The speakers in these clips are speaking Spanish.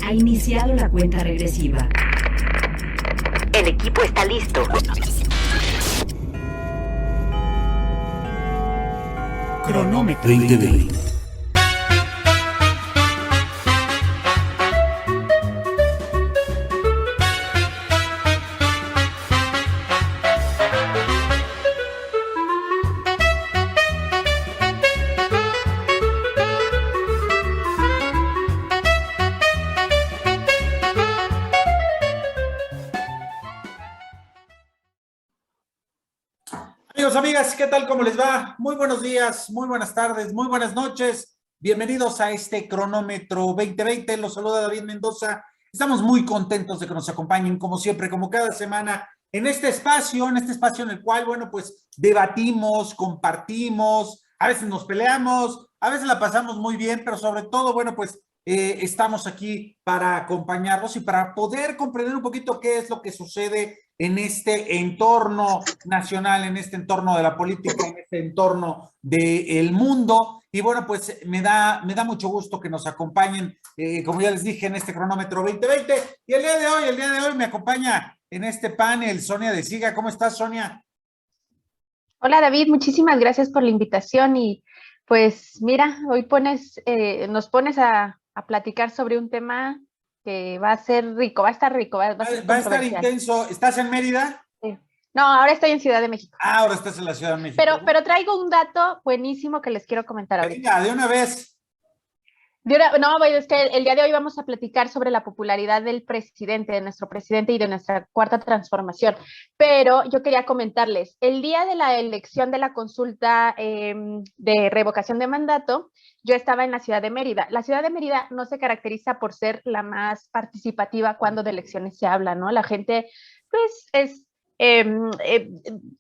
Ha iniciado la cuenta regresiva. El equipo está listo. Cronómetro 2020. Amigos, amigas, ¿qué tal? ¿Cómo les va? Muy buenos días, muy buenas tardes, muy buenas noches. Bienvenidos a este Cronómetro 2020. Los saluda David Mendoza. Estamos muy contentos de que nos acompañen, como siempre, como cada semana, en este espacio en el cual, bueno, pues debatimos, compartimos, a veces nos peleamos, a veces la pasamos muy bien, pero sobre todo, bueno, pues estamos aquí para acompañarlos y para poder comprender un poquito qué es lo que sucede en este entorno nacional, en este entorno de la política, en este entorno del mundo. Y bueno, pues me da mucho gusto que nos acompañen, como ya les dije, en este Cronómetro 2020. Y el día de hoy me acompaña en este panel Sonia de Siga. ¿Cómo estás, Sonia? Hola, David, muchísimas gracias por la invitación y pues mira, hoy nos pones a platicar sobre un tema que va a ser rico, va a estar rico, va a ser Va a estar intenso. ¿Estás en Mérida? Sí. No, ahora estoy en Ciudad de México. Ah, ahora estás en la Ciudad de México. Pero traigo un dato buenísimo que les quiero comentar ahorita. Venga, de una vez. Es que el día de hoy vamos a platicar sobre la popularidad del presidente, de nuestro presidente y de nuestra cuarta transformación. Pero yo quería comentarles, el día de la elección de la consulta de revocación de mandato, yo estaba en la ciudad de Mérida. La ciudad de Mérida no se caracteriza por ser la más participativa cuando de elecciones se habla, ¿no? La gente, pues,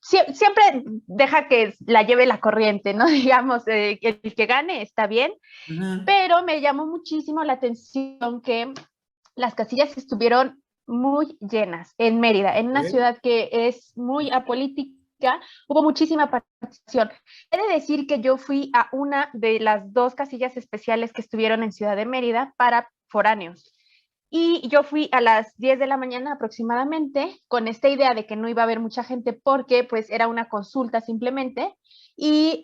siempre deja que la lleve la corriente, ¿no? Digamos, el que gane está bien, pero me llamó muchísimo la atención que las casillas estuvieron muy llenas en Mérida, en una ciudad que es muy apolítica. Hubo muchísima participación. He de decir que yo fui a una de las dos casillas especiales que estuvieron en Ciudad de Mérida para foráneos. Y yo fui a las 10 de la mañana aproximadamente con esta idea de que no iba a haber mucha gente porque pues era una consulta simplemente y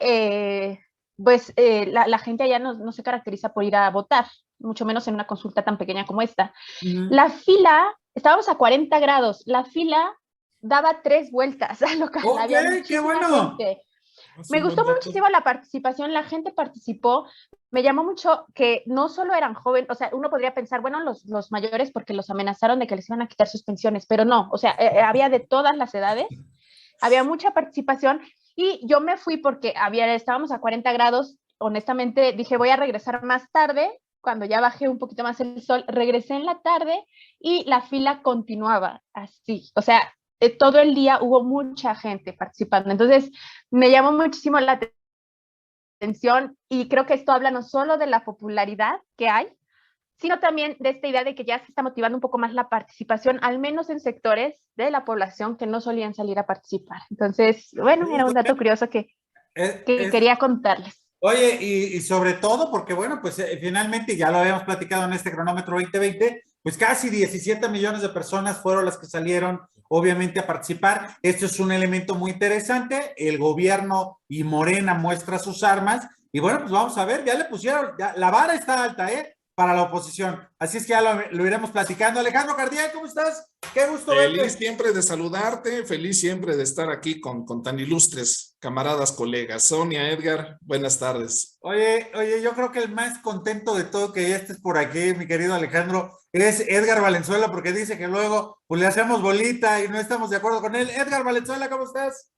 la gente allá no se caracteriza por ir a votar, mucho menos en una consulta tan pequeña como esta. La fila, estábamos a 40 grados, la fila daba 3 vueltas a lo que había muchísima qué bueno. gente. Me gustó muchísimo la participación, la gente participó, me llamó mucho que no solo eran jóvenes, o sea, uno podría pensar, bueno, los mayores porque los amenazaron de que les iban a quitar sus pensiones, pero no, o sea, había de todas las edades, había mucha participación y yo me fui porque estábamos a 40 grados, honestamente dije voy a regresar más tarde, cuando ya bajé un poquito más el sol, regresé en la tarde y la fila continuaba así, o sea, todo el día hubo mucha gente participando. Entonces, me llamó muchísimo la atención y creo que esto habla no solo de la popularidad que hay, sino también de esta idea de que ya se está motivando un poco más la participación, al menos en sectores de la población que no solían salir a participar. Entonces, bueno, era un dato curioso que quería contarles. Oye, y sobre todo porque, bueno, pues finalmente, ya lo habíamos platicado en este Cronómetro 2020, pues casi 17 millones de personas fueron las que salieron, obviamente, a participar. Esto es un elemento muy interesante. El gobierno y Morena muestra sus armas. Y bueno, pues vamos a ver, ya le pusieron, la vara está alta, para la oposición. Así es que ya lo iremos platicando. Alejandro Cardiel, ¿cómo estás? Qué gusto verte. Feliz siempre de saludarte, feliz siempre de estar aquí con tan ilustres camaradas, colegas. Sonia, Edgar, buenas tardes. Oye, yo creo que el más contento de todo que ya estés por aquí, mi querido Alejandro, es Edgar Valenzuela, porque dice que luego pues le hacemos bolita y no estamos de acuerdo con él. Edgar Valenzuela, ¿cómo estás?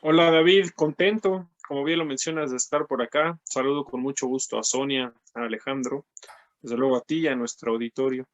Hola David, contento, como bien lo mencionas, de estar por acá. Saludo con mucho gusto a Sonia, a Alejandro, desde luego a ti y a nuestro auditorio.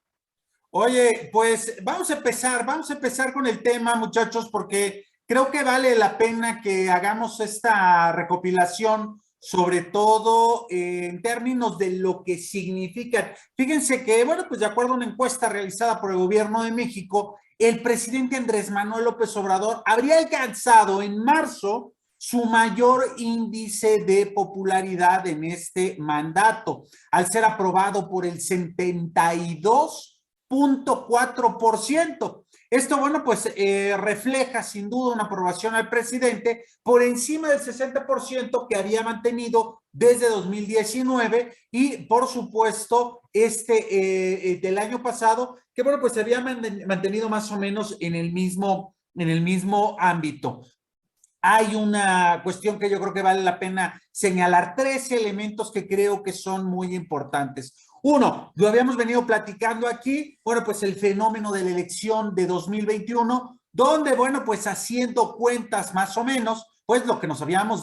Oye, pues vamos a empezar con el tema, muchachos, porque creo que vale la pena que hagamos esta recopilación, sobre todo en términos de lo que significan. Fíjense que, bueno, pues de acuerdo a una encuesta realizada por el Gobierno de México, el presidente Andrés Manuel López Obrador habría alcanzado en marzo su mayor índice de popularidad en este mandato, al ser aprobado por el 72.4%. Esto, bueno, pues refleja sin duda una aprobación al presidente por encima del 60% que había mantenido desde 2019 y, por supuesto, del año pasado, que, bueno, pues se había mantenido más o menos en el mismo ámbito. Hay una cuestión que yo creo que vale la pena señalar, 3 elementos que creo que son muy importantes. Uno, lo habíamos venido platicando aquí, bueno, pues el fenómeno de la elección de 2021, donde, bueno, pues haciendo cuentas más o menos, pues lo que nos habíamos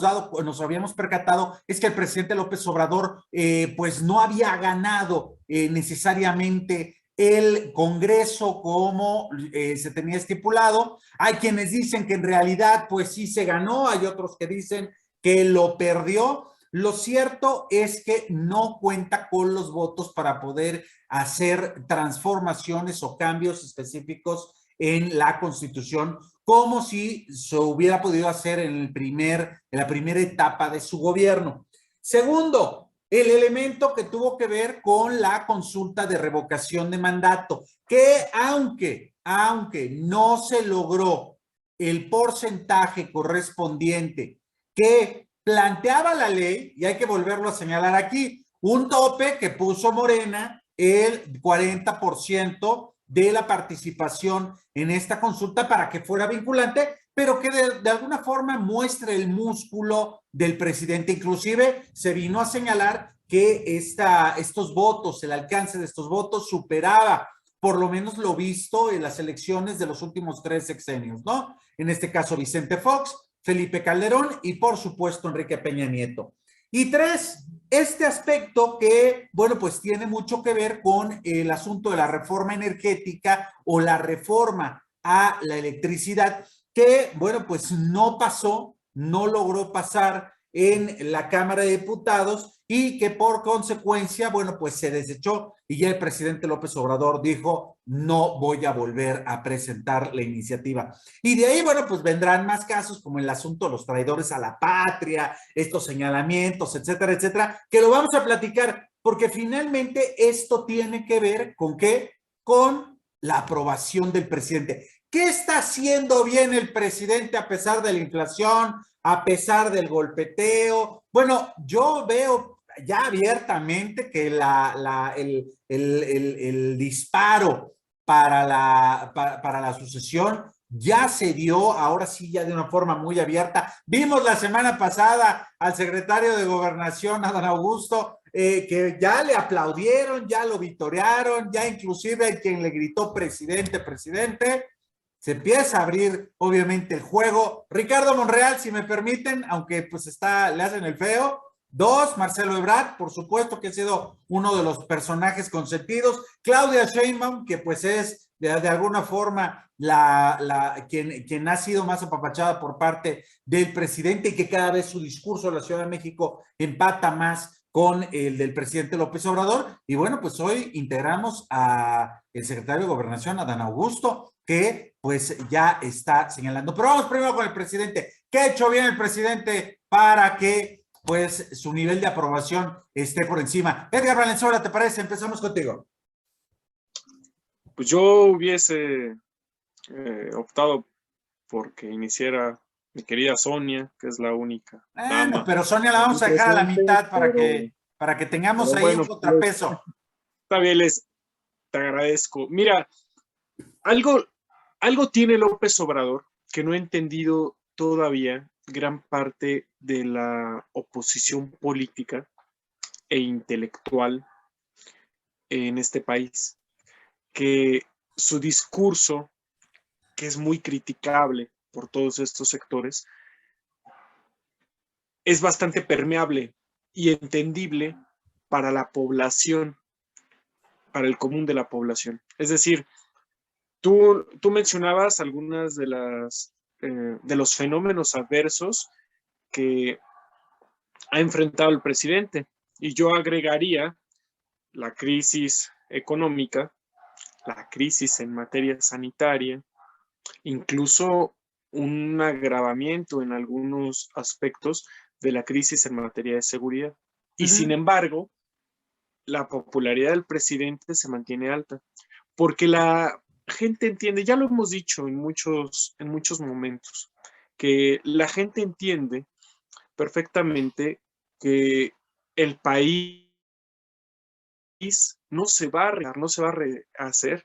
percatado es que el presidente López Obrador, pues no había ganado necesariamente el Congreso como se tenía estipulado. Hay quienes dicen que en realidad pues sí se ganó, hay otros que dicen que lo perdió. Lo cierto es que no cuenta con los votos para poder hacer transformaciones o cambios específicos en la Constitución, como si se hubiera podido hacer en la primera etapa de su gobierno. Segundo, el elemento que tuvo que ver con la consulta de revocación de mandato, que aunque no se logró el porcentaje correspondiente que planteaba la ley, y hay que volverlo a señalar aquí, un tope que puso Morena, el 40% de la participación en esta consulta para que fuera vinculante, pero que de alguna forma muestre el músculo del presidente. Inclusive se vino a señalar que estos votos, el alcance de estos votos superaba por lo menos lo visto en las elecciones de los últimos 3 sexenios, ¿no? En este caso Vicente Fox, Felipe Calderón y por supuesto Enrique Peña Nieto. Y 3, este aspecto que, bueno, pues tiene mucho que ver con el asunto de la reforma energética o la reforma a la electricidad, que, bueno, pues no logró pasar en la Cámara de Diputados y que por consecuencia, bueno, pues se desechó y ya el presidente López Obrador dijo, no voy a volver a presentar la iniciativa. Y de ahí, bueno, pues vendrán más casos como el asunto de los traidores a la patria, estos señalamientos, etcétera, etcétera, que lo vamos a platicar porque finalmente esto tiene que ver ¿con qué? Con la aprobación del presidente. ¿Qué está haciendo bien el presidente a pesar de la inflación, a pesar del golpeteo? Bueno, yo veo ya abiertamente que el disparo para la sucesión ya se dio, ahora sí ya de una forma muy abierta. Vimos la semana pasada al secretario de Gobernación, Adán Augusto, que ya le aplaudieron, ya lo vitorearon, ya inclusive hay quien le gritó presidente, presidente. Se empieza a abrir, obviamente, el juego. Ricardo Monreal, si me permiten, aunque pues le hacen el feo. 2, Marcelo Ebrard, por supuesto que ha sido uno de los personajes consentidos. Claudia Sheinbaum, que pues es de alguna forma quien ha sido más apapachada por parte del presidente y que cada vez su discurso en la Ciudad de México empata más con el del presidente López Obrador. Y bueno, pues hoy integramos a el secretario de Gobernación, Adán Augusto, que pues ya está señalando. Pero vamos primero con el presidente. ¿Qué ha hecho bien el presidente para que pues su nivel de aprobación esté por encima? Edgar Valenzuela, ¿te parece? Empezamos contigo. Pues yo hubiese optado porque iniciara mi querida Sonia, que es la única dama. Pero Sonia la vamos a dejar a la mitad para que tengamos ahí un contrapeso. Está bien, te agradezco. Mira, algo tiene López Obrador que no he entendido todavía gran parte de la oposición política e intelectual en este país, que su discurso, que es muy criticable por todos estos sectores, es bastante permeable y entendible para la población, para el común de la población. Es decir, tú mencionabas algunas de los fenómenos adversos que ha enfrentado el presidente, y yo agregaría la crisis económica, la crisis en materia sanitaria, incluso un agravamiento en algunos aspectos de la crisis en materia de seguridad. Y sin embargo, la popularidad del presidente se mantiene alta, porque la gente entiende, ya lo hemos dicho en muchos momentos, que la gente entiende perfectamente que el país no se va a arreglar, no se va a rehacer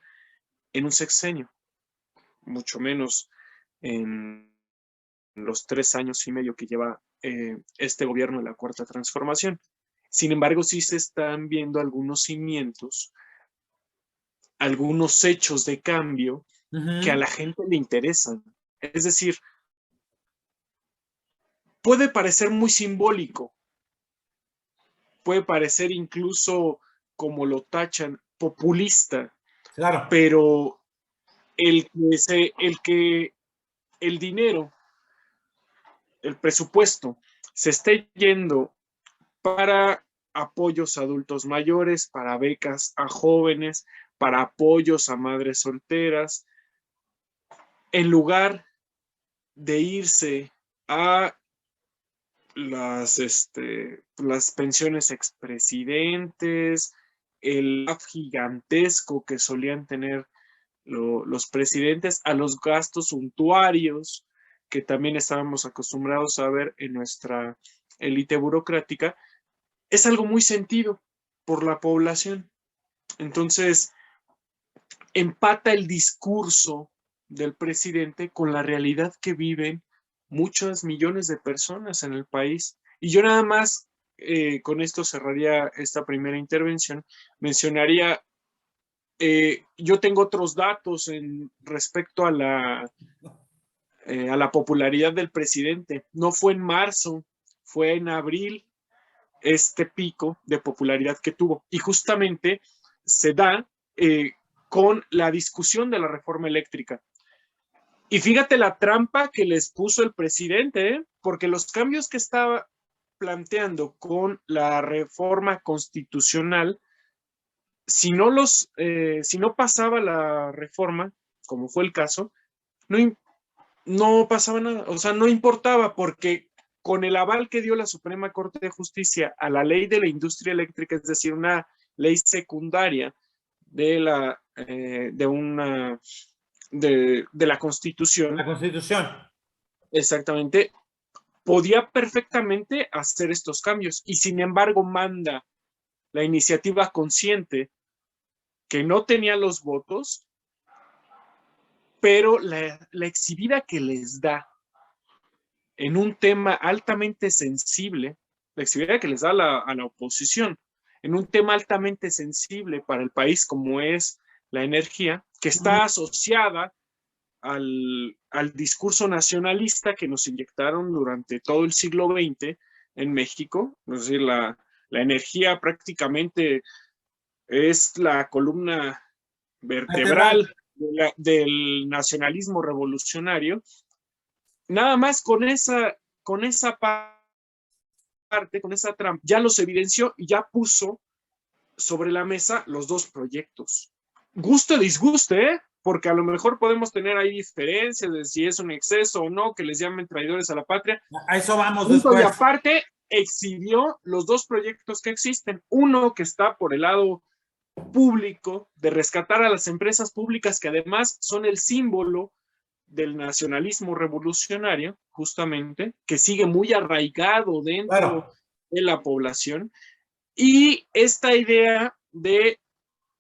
en un sexenio, mucho menos en los 3 años y medio que lleva este gobierno de la Cuarta Transformación. Sin embargo, sí se están viendo algunos cimientos, algunos hechos de cambio que a la gente le interesan. Es decir, puede parecer muy simbólico, puede parecer incluso, como lo tachan, populista, Claro. pero el que el dinero, el presupuesto, se esté yendo para apoyos a adultos mayores, para becas a jóvenes, para apoyos a madres solteras, en lugar de irse a las pensiones expresidentes, el gigantesco que solían tener los presidentes, a los gastos suntuarios que también estábamos acostumbrados a ver en nuestra élite burocrática, es algo muy sentido por la población. Entonces, empata el discurso del presidente con la realidad que viven muchos millones de personas en el país. Y yo nada más, con esto cerraría esta primera intervención, mencionaría, yo tengo otros datos respecto a la popularidad del presidente. No fue en marzo, fue en abril este pico de popularidad que tuvo. Y justamente se da con la discusión de la reforma eléctrica. Y fíjate la trampa que les puso el presidente, porque los cambios que estaba planteando con la reforma constitucional, si no pasaba la reforma, como fue el caso, no pasaba nada, o sea, no importaba, porque con el aval que dio la Suprema Corte de Justicia a la ley de la industria eléctrica, es decir, una ley secundaria de la Constitución. La Constitución. Exactamente. Podía perfectamente hacer estos cambios y sin embargo manda la iniciativa consciente que no tenía los votos, pero la exhibida que les da en un tema altamente sensible, la exhibida que les da a la oposición, en un tema altamente sensible para el país como es la energía, que está asociada al discurso nacionalista que nos inyectaron durante todo el siglo XX en México. Es decir, la energía prácticamente es la columna vertebral del nacionalismo revolucionario. Nada más con esa parte, con esa trampa, ya los evidenció y ya puso sobre la mesa los dos proyectos. Guste o disguste, porque a lo mejor podemos tener ahí diferencias de si es un exceso o no, que les llamen traidores a la patria. A eso vamos después. Y aparte, exhibió los dos proyectos que existen. Uno que está por el lado público, de rescatar a las empresas públicas, que además son el símbolo del nacionalismo revolucionario, justamente, que sigue muy arraigado dentro de la población. Y esta idea de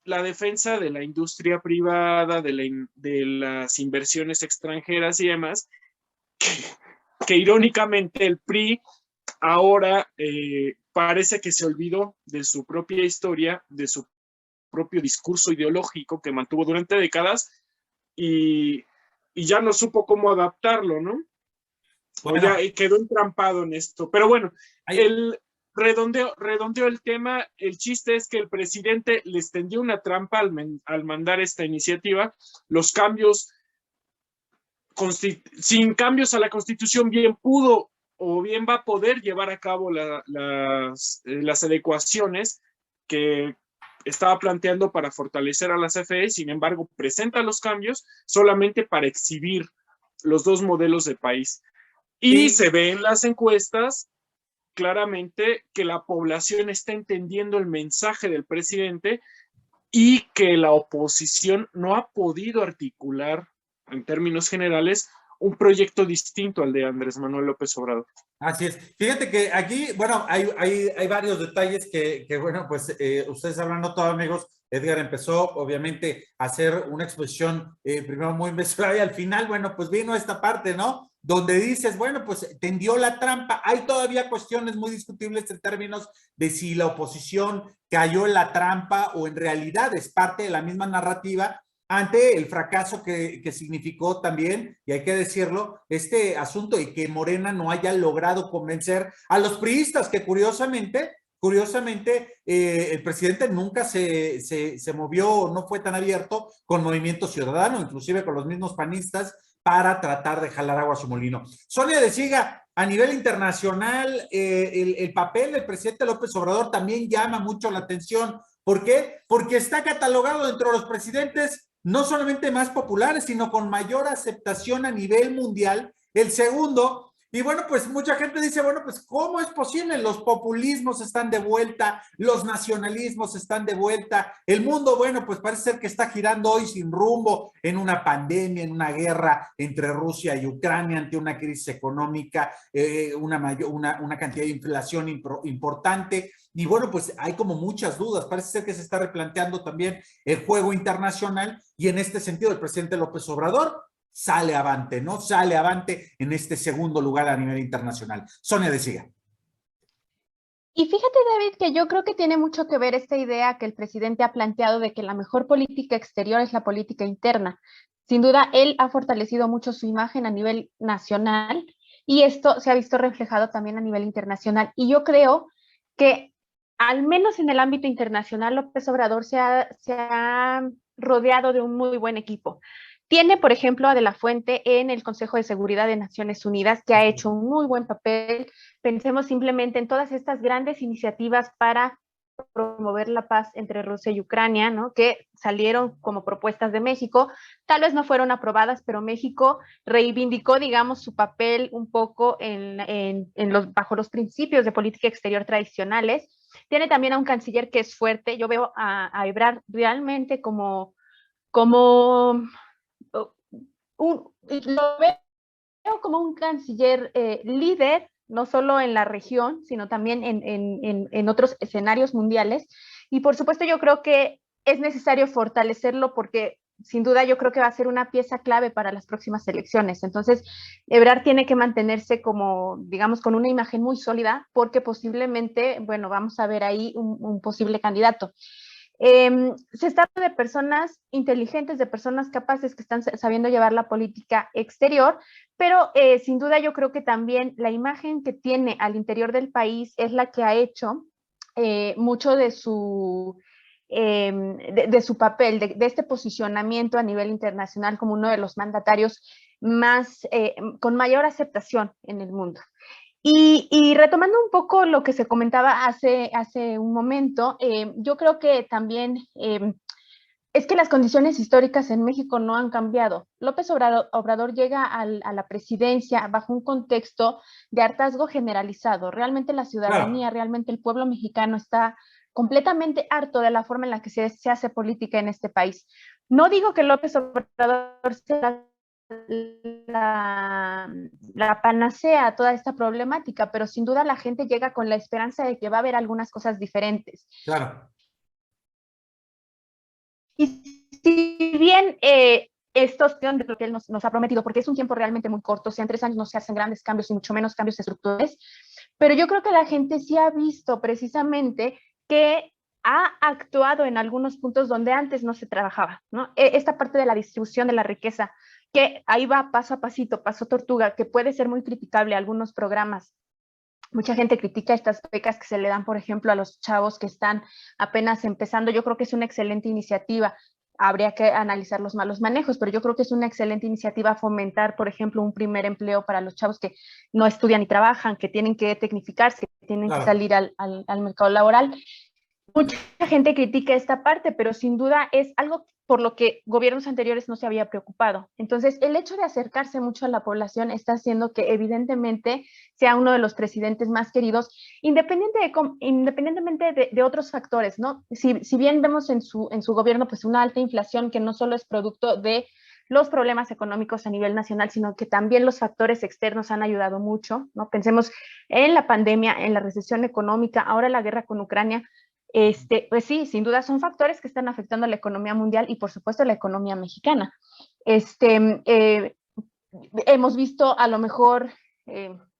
la defensa de la industria privada, de las inversiones extranjeras y demás, que irónicamente el PRI ahora parece que se olvidó de su propia historia, de su propio discurso ideológico que mantuvo durante décadas y ya no supo cómo adaptarlo, ¿no? Bueno, ya quedó entrampado en esto. Pero bueno, redondeó el tema. El chiste es que el presidente les tendió una trampa al mandar esta iniciativa. Los cambios, sin cambios a la Constitución, bien pudo o bien va a poder llevar a cabo las adecuaciones que estaba planteando para fortalecer a la CFE. Sin embargo, presenta los cambios solamente para exhibir modelos de país. Y Sí. se ve en las encuestas claramente que la población está entendiendo el mensaje del presidente y que la oposición no ha podido articular, en términos generales, un proyecto distinto al de Andrés Manuel López Obrador. Así es. Fíjate que aquí, bueno, hay varios detalles que bueno, pues ustedes hablando todo, amigos. Edgar empezó, obviamente, a hacer una exposición primero muy mesurada y al final, bueno, pues vino esta parte, ¿no? Donde dices, bueno, pues tendió la trampa. Hay todavía cuestiones muy discutibles en términos de si la oposición cayó en la trampa o en realidad es parte de la misma narrativa ante el fracaso que significó también, y hay que decirlo, este asunto y que Morena no haya logrado convencer a los priistas, que curiosamente, el presidente nunca se movió, no fue tan abierto con Movimiento Ciudadano, inclusive con los mismos panistas, para tratar de jalar agua a su molino. Sonia de Siga, a nivel internacional, el papel del presidente López Obrador también llama mucho la atención. ¿Por qué? Porque está catalogado dentro de los presidentes no solamente más populares, sino con mayor aceptación a nivel mundial, el segundo. Y bueno, pues mucha gente dice, bueno, pues ¿cómo es posible? Los populismos están de vuelta, los nacionalismos están de vuelta, el mundo, bueno, pues parece ser que está girando hoy sin rumbo en una pandemia, en una guerra entre Rusia y Ucrania, ante una crisis económica, una cantidad de inflación importante. Y bueno, pues hay como muchas dudas, parece ser que se está replanteando también el juego internacional y en este sentido el presidente López Obrador sale avante, ¿no? Sale avante en este segundo lugar a nivel internacional. Sonia de Siga. Y fíjate, David, que yo creo que tiene mucho que ver esta idea que el presidente ha planteado de que la mejor política exterior es la política interna. Sin duda, él ha fortalecido mucho su imagen a nivel nacional y esto se ha visto reflejado también a nivel internacional. Y yo creo que, al menos en el ámbito internacional, López Obrador se ha rodeado de un muy buen equipo. Tiene, por ejemplo, a De la Fuente en el Consejo de Seguridad de Naciones Unidas, que ha hecho un muy buen papel. Pensemos simplemente en todas estas grandes iniciativas para promover la paz entre Rusia y Ucrania, ¿no? Que salieron como propuestas de México. Tal vez no fueron aprobadas, pero México reivindicó, digamos, su papel un poco bajo los principios de política exterior tradicionales. Tiene también a un canciller que es fuerte. Yo veo a Ebrard realmente como lo veo como un canciller líder, no solo en la región, sino también en otros escenarios mundiales. Y por supuesto yo creo que es necesario fortalecerlo porque sin duda yo creo que va a ser una pieza clave para las próximas elecciones. Entonces, Ebrard tiene que mantenerse como, digamos, con una imagen muy sólida porque posiblemente, bueno, vamos a ver ahí un posible candidato. Se trata de personas inteligentes, de personas capaces que están sabiendo llevar la política exterior, pero sin duda yo creo que también la imagen que tiene al interior del país es la que ha hecho mucho de su papel, de este posicionamiento a nivel internacional como uno de los mandatarios con mayor aceptación en el mundo. Y retomando un poco lo que se comentaba hace un momento, yo creo que también es que las condiciones históricas en México no han cambiado. López Obrador llega a la presidencia bajo un contexto de hartazgo generalizado. Realmente la ciudadanía, claro, realmente el pueblo mexicano está completamente harto de la forma en la que se hace política en este país. No digo que López Obrador sea la panacea a toda esta problemática, pero sin duda la gente llega con la esperanza de que va a haber algunas cosas diferentes. Claro. Y si bien esto es lo que él nos ha prometido, porque es un tiempo realmente muy corto, o sea, en 3 años no se hacen grandes cambios y mucho menos cambios estructurales, pero yo creo que la gente sí ha visto precisamente que ha actuado en algunos puntos donde antes no se trabajaba, ¿no? Esta parte de la distribución de la riqueza, que ahí va paso a pasito, paso tortuga, que puede ser muy criticable a algunos programas. Mucha gente critica estas becas que se le dan, por ejemplo, a los chavos que están apenas empezando. Yo creo que es una excelente iniciativa. Habría que analizar los malos manejos, pero yo creo que es una excelente iniciativa fomentar, por ejemplo, un primer empleo para los chavos que no estudian y trabajan, que tienen que tecnificarse, que tienen que salir al mercado laboral. mucha gente critica esta parte, pero sin duda es algo por lo que gobiernos anteriores no se había preocupado. Entonces, el hecho de acercarse mucho a la población está haciendo que evidentemente sea uno de los presidentes más queridos, independientemente de otros factores, ¿no? Si bien vemos en su gobierno pues una alta inflación que no solo es producto de los problemas económicos a nivel nacional, sino que también los factores externos han ayudado mucho, ¿no? Pensemos en la pandemia, en la recesión económica, ahora la guerra con Ucrania. Pues sí, sin duda son factores que están afectando a la economía mundial y por supuesto a la economía mexicana. Hemos visto a lo mejor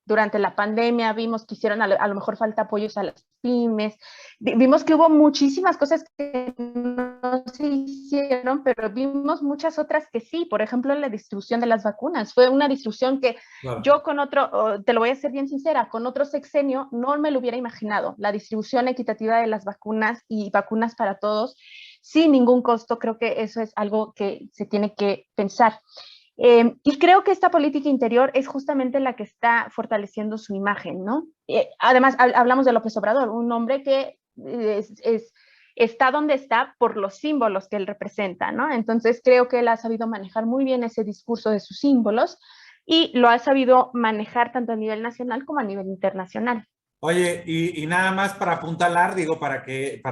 durante la pandemia, vimos que hicieron a lo mejor falta apoyos a las pymes, vimos que hubo muchísimas cosas que no se hicieron, pero vimos muchas otras que sí, por ejemplo la distribución de las vacunas, fue una distribución que claro. Yo con otro, te lo voy a ser bien sincera, con otro sexenio no me lo hubiera imaginado, la distribución equitativa de las vacunas y vacunas para todos, sin ningún costo, creo que eso es algo que se tiene que pensar. Y creo que esta política interior es justamente la que está fortaleciendo su imagen, ¿no? Además, hablamos de López Obrador, un hombre que está donde está por los símbolos que él representa, ¿no? Entonces, creo que él ha sabido manejar muy bien ese discurso de sus símbolos y lo ha sabido manejar tanto a nivel nacional como a nivel internacional. Oye, y nada más para apuntalar, digo, para que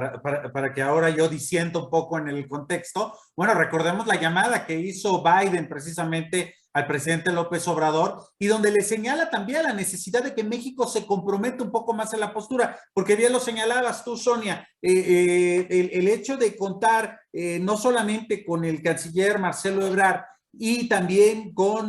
ahora yo disiento un poco en el contexto. Bueno, recordemos la llamada que hizo Biden precisamente al presidente López Obrador y donde le señala también la necesidad de que México se comprometa un poco más en la postura, porque bien lo señalabas tú, Sonia, el hecho de contar no solamente con el canciller Marcelo Ebrard y también con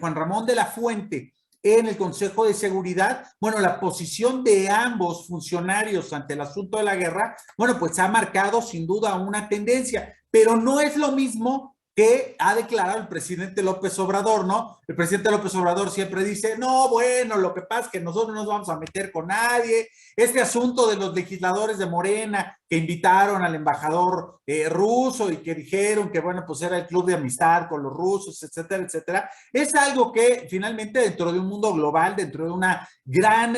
Juan Ramón de la Fuente, en el Consejo de Seguridad, bueno, la posición de ambos funcionarios ante el asunto de la guerra, bueno, pues ha marcado sin duda una tendencia, pero no es lo mismo que ha declarado el presidente López Obrador, ¿no? El presidente López Obrador siempre dice, no, bueno, lo que pasa es que nosotros no nos vamos a meter con nadie, este asunto de los legisladores de Morena que invitaron al embajador ruso y que dijeron que, bueno, pues era el club de amistad con los rusos, etcétera, etcétera, es algo que finalmente dentro de un mundo global, dentro de una gran,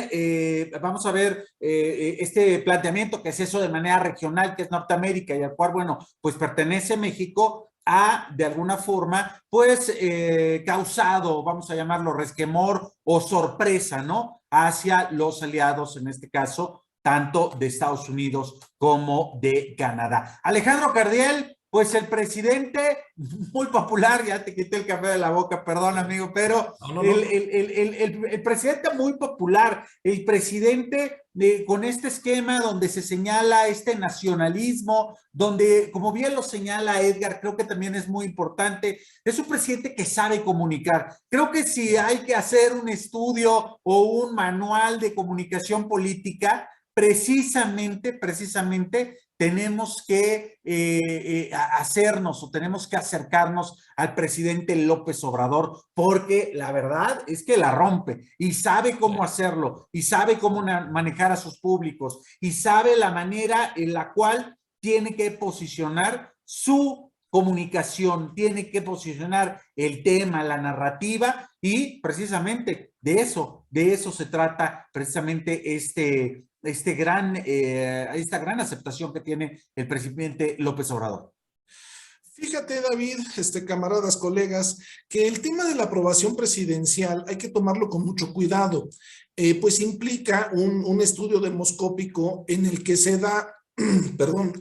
vamos a ver, este planteamiento que es eso de manera regional, que es Norteamérica y al cual, bueno, pues pertenece México, ha de alguna forma pues causado, vamos a llamarlo resquemor o sorpresa, ¿no? Hacia los aliados, en este caso, tanto de Estados Unidos como de Canadá. Alejandro Cardiel, pues el presidente muy popular, ya te quité el café de la boca, perdón amigo, pero no. El presidente muy popular, el presidente con este esquema donde se señala este nacionalismo, donde, como bien lo señala Edgar, creo que también es muy importante, es un presidente que sabe comunicar. Creo que si hay que hacer un estudio o un manual de comunicación política, precisamente tenemos que hacernos o tenemos que acercarnos al presidente López Obrador, porque la verdad es que la rompe y sabe cómo hacerlo y sabe cómo manejar a sus públicos y sabe la manera en la cual tiene que posicionar su comunicación, tiene que posicionar el tema, la narrativa y precisamente de eso se trata precisamente esta gran aceptación que tiene el presidente López Obrador. Fíjate, David, camaradas, colegas, que el tema de la aprobación presidencial hay que tomarlo con mucho cuidado, pues implica un estudio demoscópico en el que se da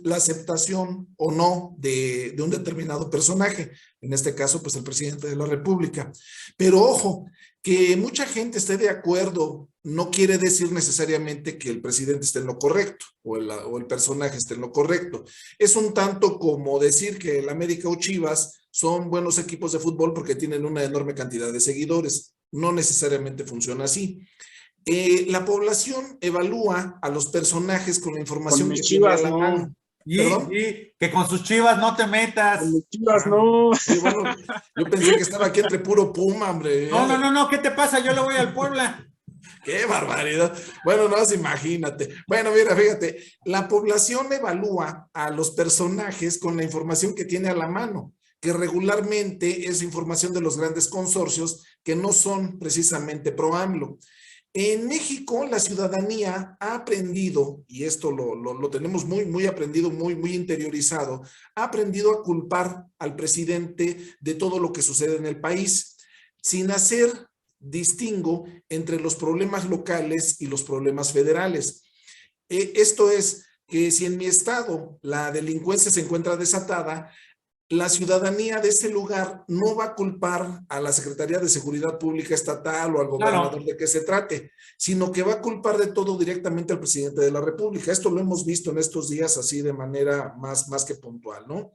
la aceptación o no de un determinado personaje, en este caso, pues el presidente de la República. Pero ojo, que mucha gente esté de acuerdo no quiere decir necesariamente que el presidente esté en lo correcto o el personaje esté en lo correcto. Es un tanto como decir que el América o Chivas son buenos equipos de fútbol porque tienen una enorme cantidad de seguidores. No necesariamente funciona así. La población evalúa a los personajes con la información con que Chivas, tiene a la mano. Y que con sus Chivas no te metas. Con mis Chivas no. Sí, bueno, yo pensé que estaba aquí entre puro Puma, hombre. No, ¿qué te pasa? Yo le voy al Puebla. ¡Qué barbaridad! Bueno, no, imagínate. Bueno, mira, fíjate, la población evalúa a los personajes con la información que tiene a la mano, que regularmente es información de los grandes consorcios que no son precisamente pro AMLO. En México, la ciudadanía ha aprendido, y esto lo tenemos muy aprendido, muy interiorizado, ha aprendido a culpar al presidente de todo lo que sucede en el país, sin hacer distingo entre los problemas locales y los problemas federales. Esto es que si en mi estado la delincuencia se encuentra desatada, la ciudadanía de ese lugar no va a culpar a la Secretaría de Seguridad Pública Estatal o al gobernador de que se trate, sino que va a culpar de todo directamente al presidente de la República. Esto lo hemos visto en estos días así de manera más que puntual, ¿no?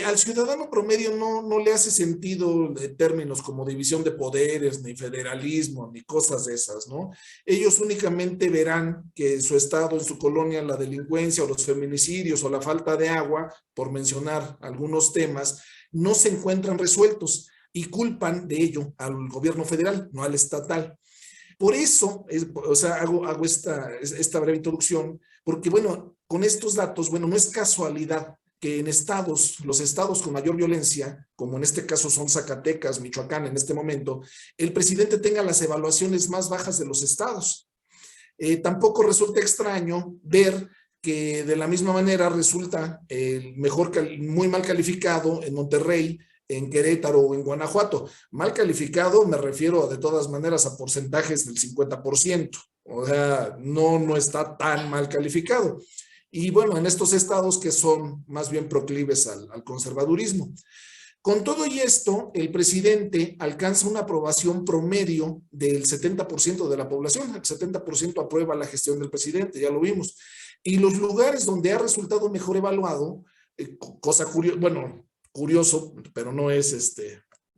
Al ciudadano promedio no le hace sentido términos como división de poderes, ni federalismo, ni cosas de esas, ¿no? Ellos únicamente verán que en su estado, en su colonia, la delincuencia o los feminicidios o la falta de agua, por mencionar algunos temas, no se encuentran resueltos y culpan de ello al gobierno federal, no al estatal. Por eso, o sea, hago esta breve introducción, porque bueno, con estos datos, bueno, no es casualidad que en los estados con mayor violencia, como en este caso son Zacatecas, Michoacán en este momento, el presidente tenga las evaluaciones más bajas de los estados. Tampoco resulta extraño ver que de la misma manera resulta muy mal calificado en Monterrey, en Querétaro o en Guanajuato. Mal calificado me refiero de todas maneras a porcentajes del 50%, o sea, no está tan mal calificado. Y bueno, en estos estados que son más bien proclives al conservadurismo. Con todo y esto, el presidente alcanza una aprobación promedio del 70% de la población. El 70% aprueba la gestión del presidente, ya lo vimos. Y los lugares donde ha resultado mejor evaluado, cosa curiosa, bueno, curioso, pero no es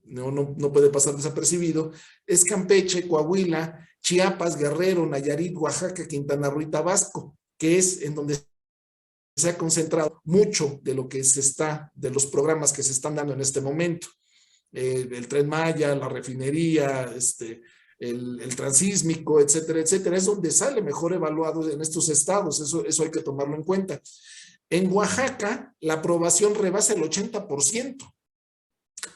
no puede pasar desapercibido, es Campeche, Coahuila, Chiapas, Guerrero, Nayarit, Oaxaca, Quintana Roo y Tabasco, que es en donde se ha concentrado mucho de lo que de los programas que se están dando en este momento. El Tren Maya, la refinería, el transísmico, etcétera, etcétera. Es donde sale mejor evaluado en estos estados. Eso hay que tomarlo en cuenta. En Oaxaca, la aprobación rebasa el 80%.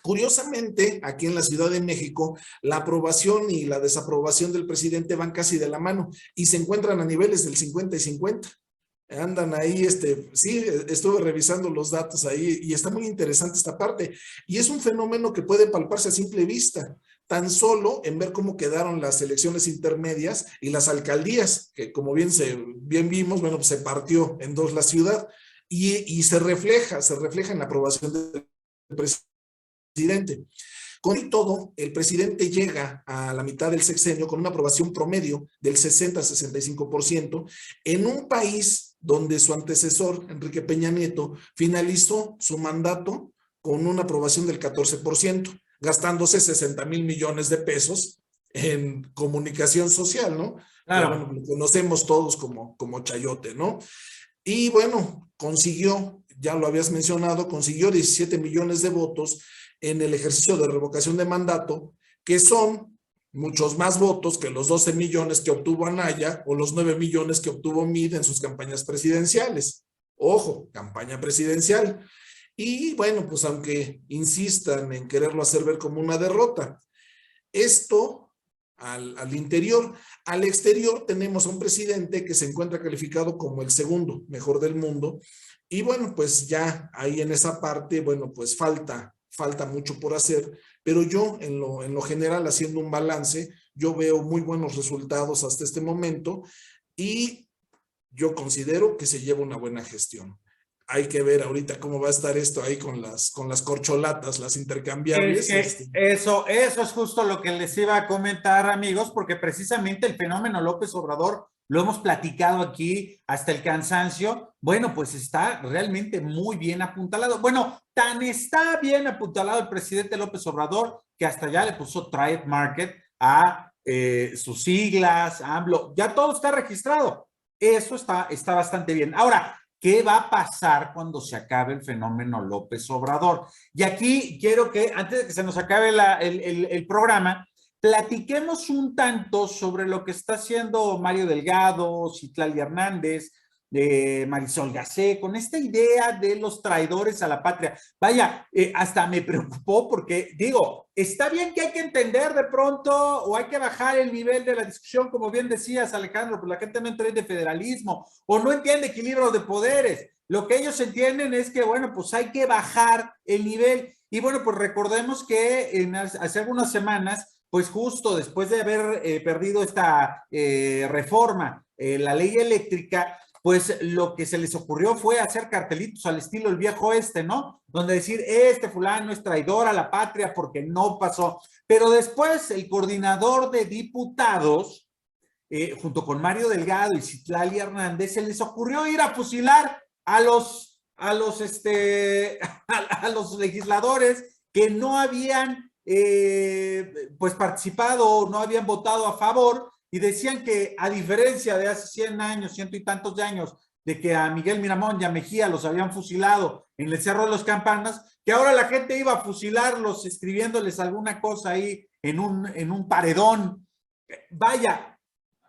Curiosamente, aquí en la Ciudad de México, la aprobación y la desaprobación del presidente van casi de la mano y se encuentran a niveles del 50 y 50. Andan ahí, sí, estuve revisando los datos ahí y está muy interesante esta parte. Y es un fenómeno que puede palparse a simple vista, tan solo en ver cómo quedaron las elecciones intermedias y las alcaldías, que como bien vimos, bueno, pues se partió en dos la ciudad y se refleja en la aprobación del presidente. Con todo, el presidente llega a la mitad del sexenio con una aprobación promedio del 60-65% en un país donde su antecesor, Enrique Peña Nieto, finalizó su mandato con una aprobación del 14%, gastándose 60,000 millones de pesos en comunicación social, ¿no? Claro. Bueno, lo conocemos todos como chayote, ¿no? Y bueno, consiguió, ya lo habías mencionado, consiguió 17 millones de votos en el ejercicio de revocación de mandato, que son muchos más votos que los 12 millones que obtuvo Anaya o los 9 millones que obtuvo Mid en sus campañas presidenciales. Ojo, campaña presidencial. Y bueno, pues aunque insistan en quererlo hacer ver como una derrota, esto al interior. Al exterior tenemos a un presidente que se encuentra calificado como el segundo mejor del mundo. Y bueno, pues ya ahí en esa parte, bueno, pues falta mucho por hacer, pero yo en lo general, haciendo un balance, yo veo muy buenos resultados hasta este momento y yo considero que se lleva una buena gestión. Hay que ver ahorita cómo va a estar esto ahí con las corcholatas, las intercambiables. Eso es justo lo que les iba a comentar, amigos, porque precisamente el fenómeno López Obrador lo hemos platicado aquí hasta el cansancio. Bueno, pues está realmente muy bien apuntalado. Bueno, tan está bien apuntalado el presidente López Obrador que hasta ya le puso Trade Market a sus siglas, AMLO. Ya todo está registrado. Eso está bastante bien. Ahora, ¿qué va a pasar cuando se acabe el fenómeno López Obrador? Y aquí quiero que, antes de que se nos acabe el programa, platiquemos un tanto sobre lo que está haciendo Mario Delgado, Citlali Hernández, Marisol Gacé, con esta idea de los traidores a la patria. Vaya, hasta me preocupó porque digo, está bien que hay que entender de pronto o hay que bajar el nivel de la discusión, como bien decías, Alejandro, pues la gente no entiende federalismo o no entiende equilibrio de poderes. Lo que ellos entienden es que, bueno, pues hay que bajar el nivel. Y bueno, pues recordemos que hace algunas semanas, pues justo después de haber perdido esta reforma, la ley eléctrica, pues lo que se les ocurrió fue hacer cartelitos al estilo el viejo oeste, ¿no? Donde decir, este fulano es traidor a la patria porque no pasó. Pero después el coordinador de diputados, junto con Mario Delgado y Citlali Hernández, se les ocurrió ir a fusilar a los legisladores que no habían pues participado o no habían votado a favor, y decían que a diferencia de hace 100 años, ciento y tantos de años, de que a Miguel Miramón y a Mejía los habían fusilado en el Cerro de los Campanas, que ahora la gente iba a fusilarlos escribiéndoles alguna cosa ahí en un paredón. Vaya,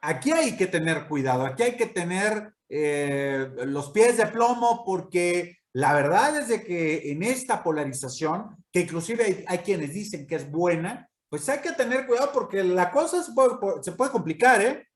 aquí hay que tener cuidado, aquí hay que tener los pies de plomo, porque la verdad es de que en esta polarización, que inclusive hay quienes dicen que es buena, pues hay que tener cuidado porque la cosa se puede complicar, ¿eh?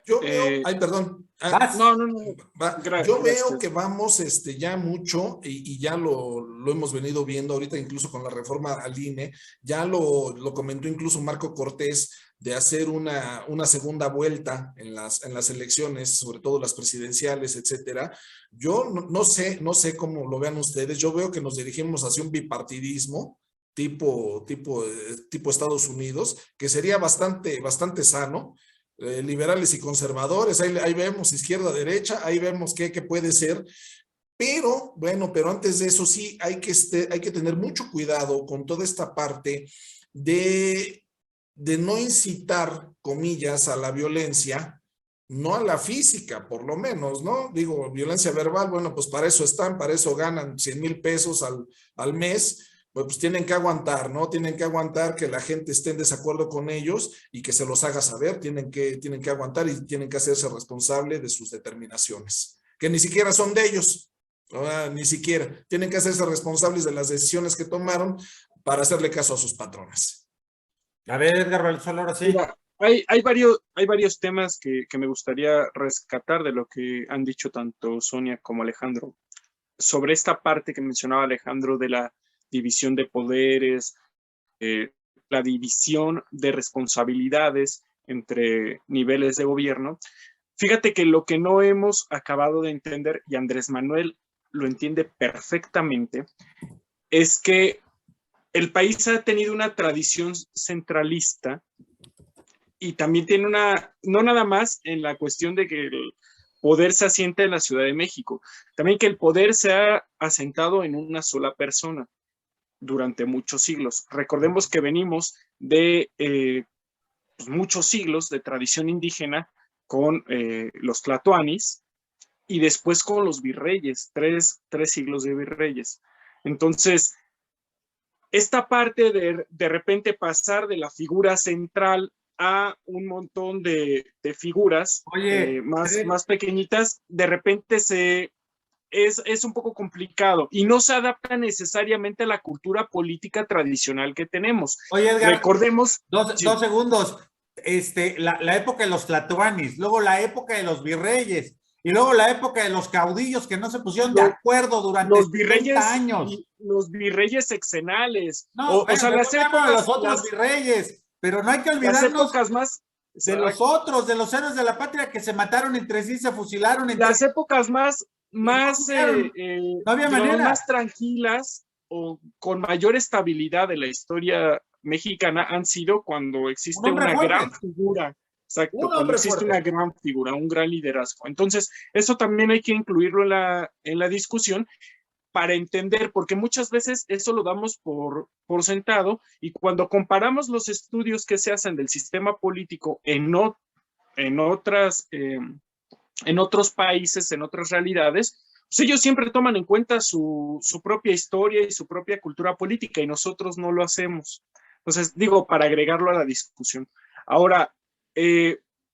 Yo veo, ay, perdón. No. Yo veo que vamos ya mucho y ya lo hemos venido viendo ahorita, incluso con la reforma al INE, ya lo comentó incluso Marco Cortés, de hacer una segunda vuelta en las elecciones, sobre todo las presidenciales, etcétera. Yo no sé cómo lo vean ustedes. Yo veo que nos dirigimos hacia un bipartidismo tipo Estados Unidos, que sería bastante sano. Liberales y conservadores, ahí vemos izquierda, derecha, ahí vemos qué puede ser, pero bueno, pero antes de eso sí hay que tener mucho cuidado con toda esta parte de no incitar, comillas, a la violencia, no a la física, por lo menos, ¿no? Digo, violencia verbal, bueno, pues para eso están, para eso ganan 100,000 pesos al mes, pues tienen que aguantar, ¿no? Tienen que aguantar que la gente esté en desacuerdo con ellos y que se los haga saber, tienen que aguantar y tienen que hacerse responsable de sus determinaciones, que ni siquiera son de ellos, ¿no? Ni siquiera, tienen que hacerse responsables de las decisiones que tomaron para hacerle caso a sus patrones. A ver, Edgar Valenzuela, ahora sí. Mira, hay varios temas que me gustaría rescatar de lo que han dicho tanto Sonia como Alejandro. Sobre esta parte que mencionaba Alejandro de la división de poderes, la división de responsabilidades entre niveles de gobierno. Fíjate que lo que no hemos acabado de entender, y Andrés Manuel lo entiende perfectamente, es que el país ha tenido una tradición centralista y también tiene no nada más en la cuestión de que el poder se asienta en la Ciudad de México, también que el poder se ha asentado en una sola persona durante muchos siglos. Recordemos que venimos de pues muchos siglos de tradición indígena con los tlatoanis y después con los virreyes, tres siglos de virreyes. Entonces, esta parte de repente pasar de la figura central a un montón de figuras más pequeñitas, de repente es un poco complicado y no se adapta necesariamente a la cultura política tradicional que tenemos. Oye, Edgar, recordemos... Dos segundos. La época de los tlatoanis, luego la época de los virreyes, y luego la época de los caudillos que no se pusieron de acuerdo durante los virreyes, 30 años. Los virreyes sexenales. No, o sea, las épocas de los otros virreyes, pero no hay que olvidarnos de los otros, de los héroes de la patria que se mataron entre sí, se fusilaron. Las épocas más no había manera. Más tranquilas o con mayor estabilidad de la historia mexicana han sido cuando existe una gran figura. Exacto, cuando existe una gran figura, un gran liderazgo. Entonces, eso también hay que incluirlo en la discusión para entender, porque muchas veces eso lo damos por sentado, y cuando comparamos los estudios que se hacen del sistema político en otros países, en otras realidades, pues ellos siempre toman en cuenta su propia historia y su propia cultura política, y nosotros no lo hacemos. Entonces, digo, para agregarlo a la discusión. Ahora,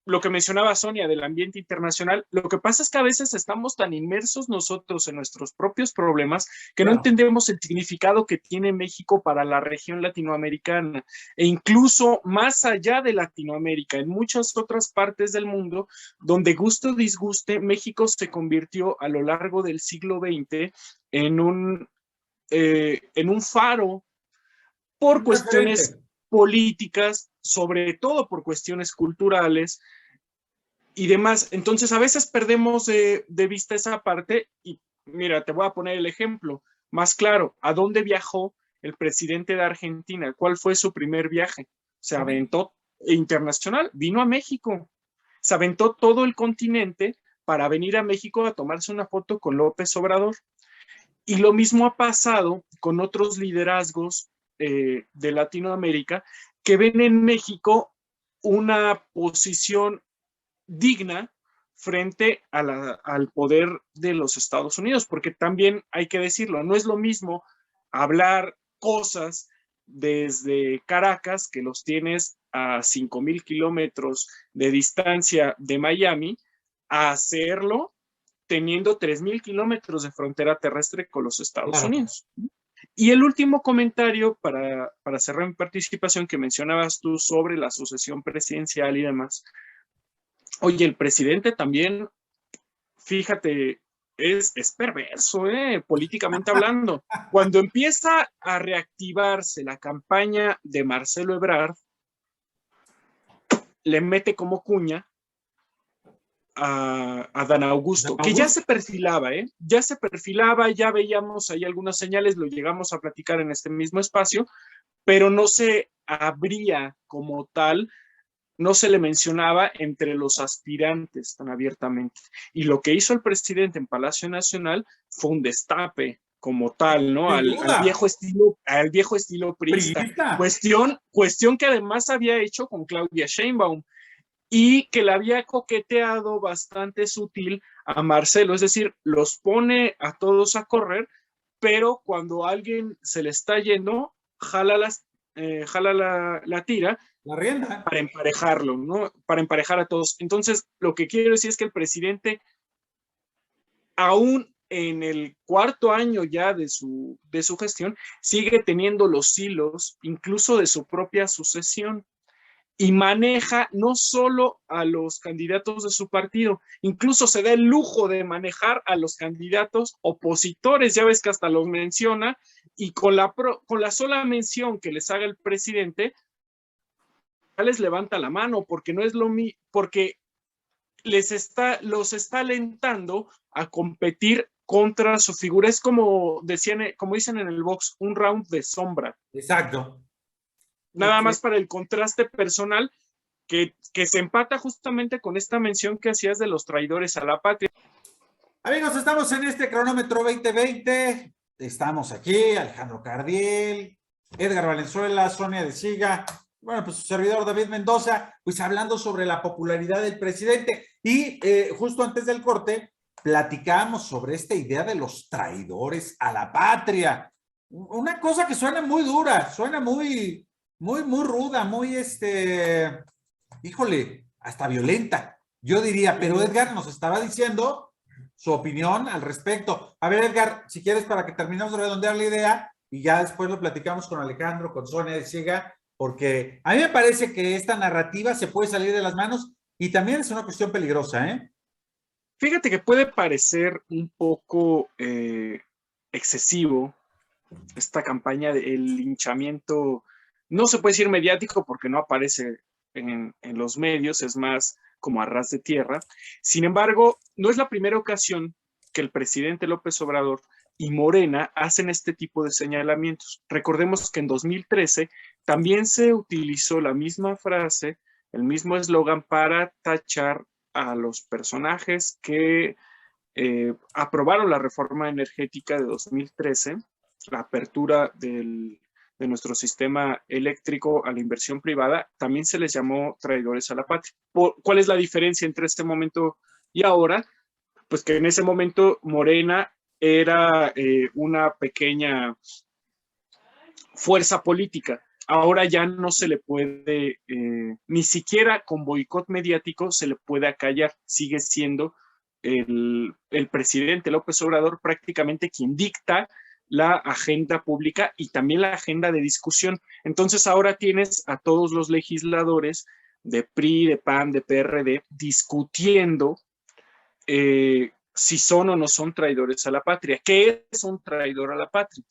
lo que mencionaba Sonia del ambiente internacional, lo que pasa es que a veces estamos tan inmersos nosotros en nuestros propios problemas que no entendemos el significado que tiene México para la región latinoamericana e incluso más allá de Latinoamérica, en muchas otras partes del mundo, donde guste o disguste, México se convirtió a lo largo del siglo XX en un faro por cuestiones políticas, sobre todo por cuestiones culturales y demás. Entonces, a veces perdemos de vista esa parte y mira, te voy a poner el ejemplo más claro. ¿A dónde viajó el presidente de Argentina? ¿Cuál fue su primer viaje? Se aventó internacional, vino a México, se aventó todo el continente para venir a México a tomarse una foto con López Obrador. Y lo mismo ha pasado con otros liderazgos de Latinoamérica que ven en México una posición digna frente al poder de los Estados Unidos, porque también hay que decirlo, no es lo mismo hablar cosas desde Caracas, que los tienes a 5,000 kilómetros de distancia de Miami, a hacerlo teniendo 3,000 kilómetros de frontera terrestre con los Estados Unidos. Y el último comentario para cerrar mi participación que mencionabas tú sobre la sucesión presidencial y demás. Oye, el presidente también, fíjate, es perverso, políticamente hablando. Cuando empieza a reactivarse la campaña de Marcelo Ebrard, le mete como cuña a Dan Augusto, que ya se perfilaba, ya veíamos ahí algunas señales, lo llegamos a platicar en este mismo espacio, pero no se abría como tal, no se le mencionaba entre los aspirantes tan abiertamente. Y lo que hizo el presidente en Palacio Nacional fue un destape como tal, ¿no? Al viejo estilo priista. Cuestión que además había hecho con Claudia Sheinbaum y que le había coqueteado bastante sutil a Marcelo, es decir, los pone a todos a correr, pero cuando alguien se le está yendo, jala la tira, la rienda, para emparejarlo, ¿no? Para emparejar a todos. Entonces, lo que quiero decir es que el presidente, aún en el cuarto año ya de su gestión, sigue teniendo los hilos, incluso de su propia sucesión, y maneja no solo a los candidatos de su partido, incluso se da el lujo de manejar a los candidatos opositores, ya ves que hasta los menciona, y con la sola mención que les haga el presidente, les levanta la mano, porque no es lo mismo, porque los está alentando a competir contra su figura. Es como dicen en el box, un round de sombra. Exacto. Nada más para el contraste personal que se empata justamente con esta mención que hacías de los traidores a la patria. Amigos, estamos en este cronómetro 2020. Estamos aquí, Alejandro Cardiel, Edgar Valenzuela, Sonia de Siga, bueno, pues su servidor David Mendoza, pues hablando sobre la popularidad del presidente. Y justo antes del corte, platicamos sobre esta idea de los traidores a la patria. Una cosa que suena muy dura, suena muy ruda, muy híjole, hasta violenta. Yo diría, pero Edgar nos estaba diciendo su opinión al respecto. A ver, Edgar, si quieres, para que terminemos de redondear la idea y ya después lo platicamos con Alejandro, con Sonia de Siga, porque a mí me parece que esta narrativa se puede salir de las manos y también es una cuestión peligrosa, ¿eh? Fíjate que puede parecer un poco excesivo esta campaña del linchamiento. No se puede decir mediático porque no aparece en los medios, es más como a ras de tierra. Sin embargo, no es la primera ocasión que el presidente López Obrador y Morena hacen este tipo de señalamientos. Recordemos que en 2013 también se utilizó la misma frase, el mismo eslogan para tachar a los personajes que aprobaron la reforma energética de 2013, la apertura de nuestro sistema eléctrico a la inversión privada, también se les llamó traidores a la patria. ¿Cuál es la diferencia entre este momento y ahora? Pues que en ese momento Morena era una pequeña fuerza política ahora ya no se le puede, ni siquiera con boicot mediático se le puede acallar, sigue siendo el presidente López Obrador prácticamente quien dicta la agenda pública y también la agenda de discusión. Entonces ahora tienes a todos los legisladores de PRI, de PAN, de PRD discutiendo si son o no son traidores a la patria. ¿Qué es un traidor a la patria?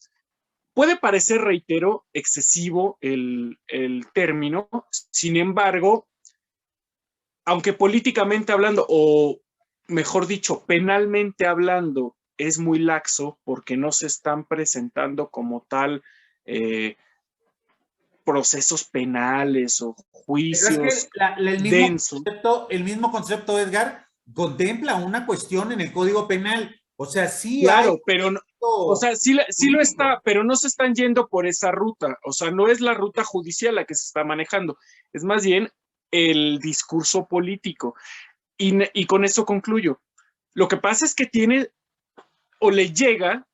Puede parecer, reitero, excesivo el término, sin embargo, aunque políticamente hablando, o mejor dicho, penalmente hablando, es muy laxo porque no se están presentando como tal procesos penales o juicios Pero es que densos. el mismo concepto, Edgar, contempla una cuestión en el Código Penal. O sea, sí claro, hay... pero no, o sea, sí lo está, pero no se están yendo por esa ruta. O sea, no es la ruta judicial la que se está manejando, es más bien el discurso político. Y con eso concluyo. Lo que pasa es que tiene o le llega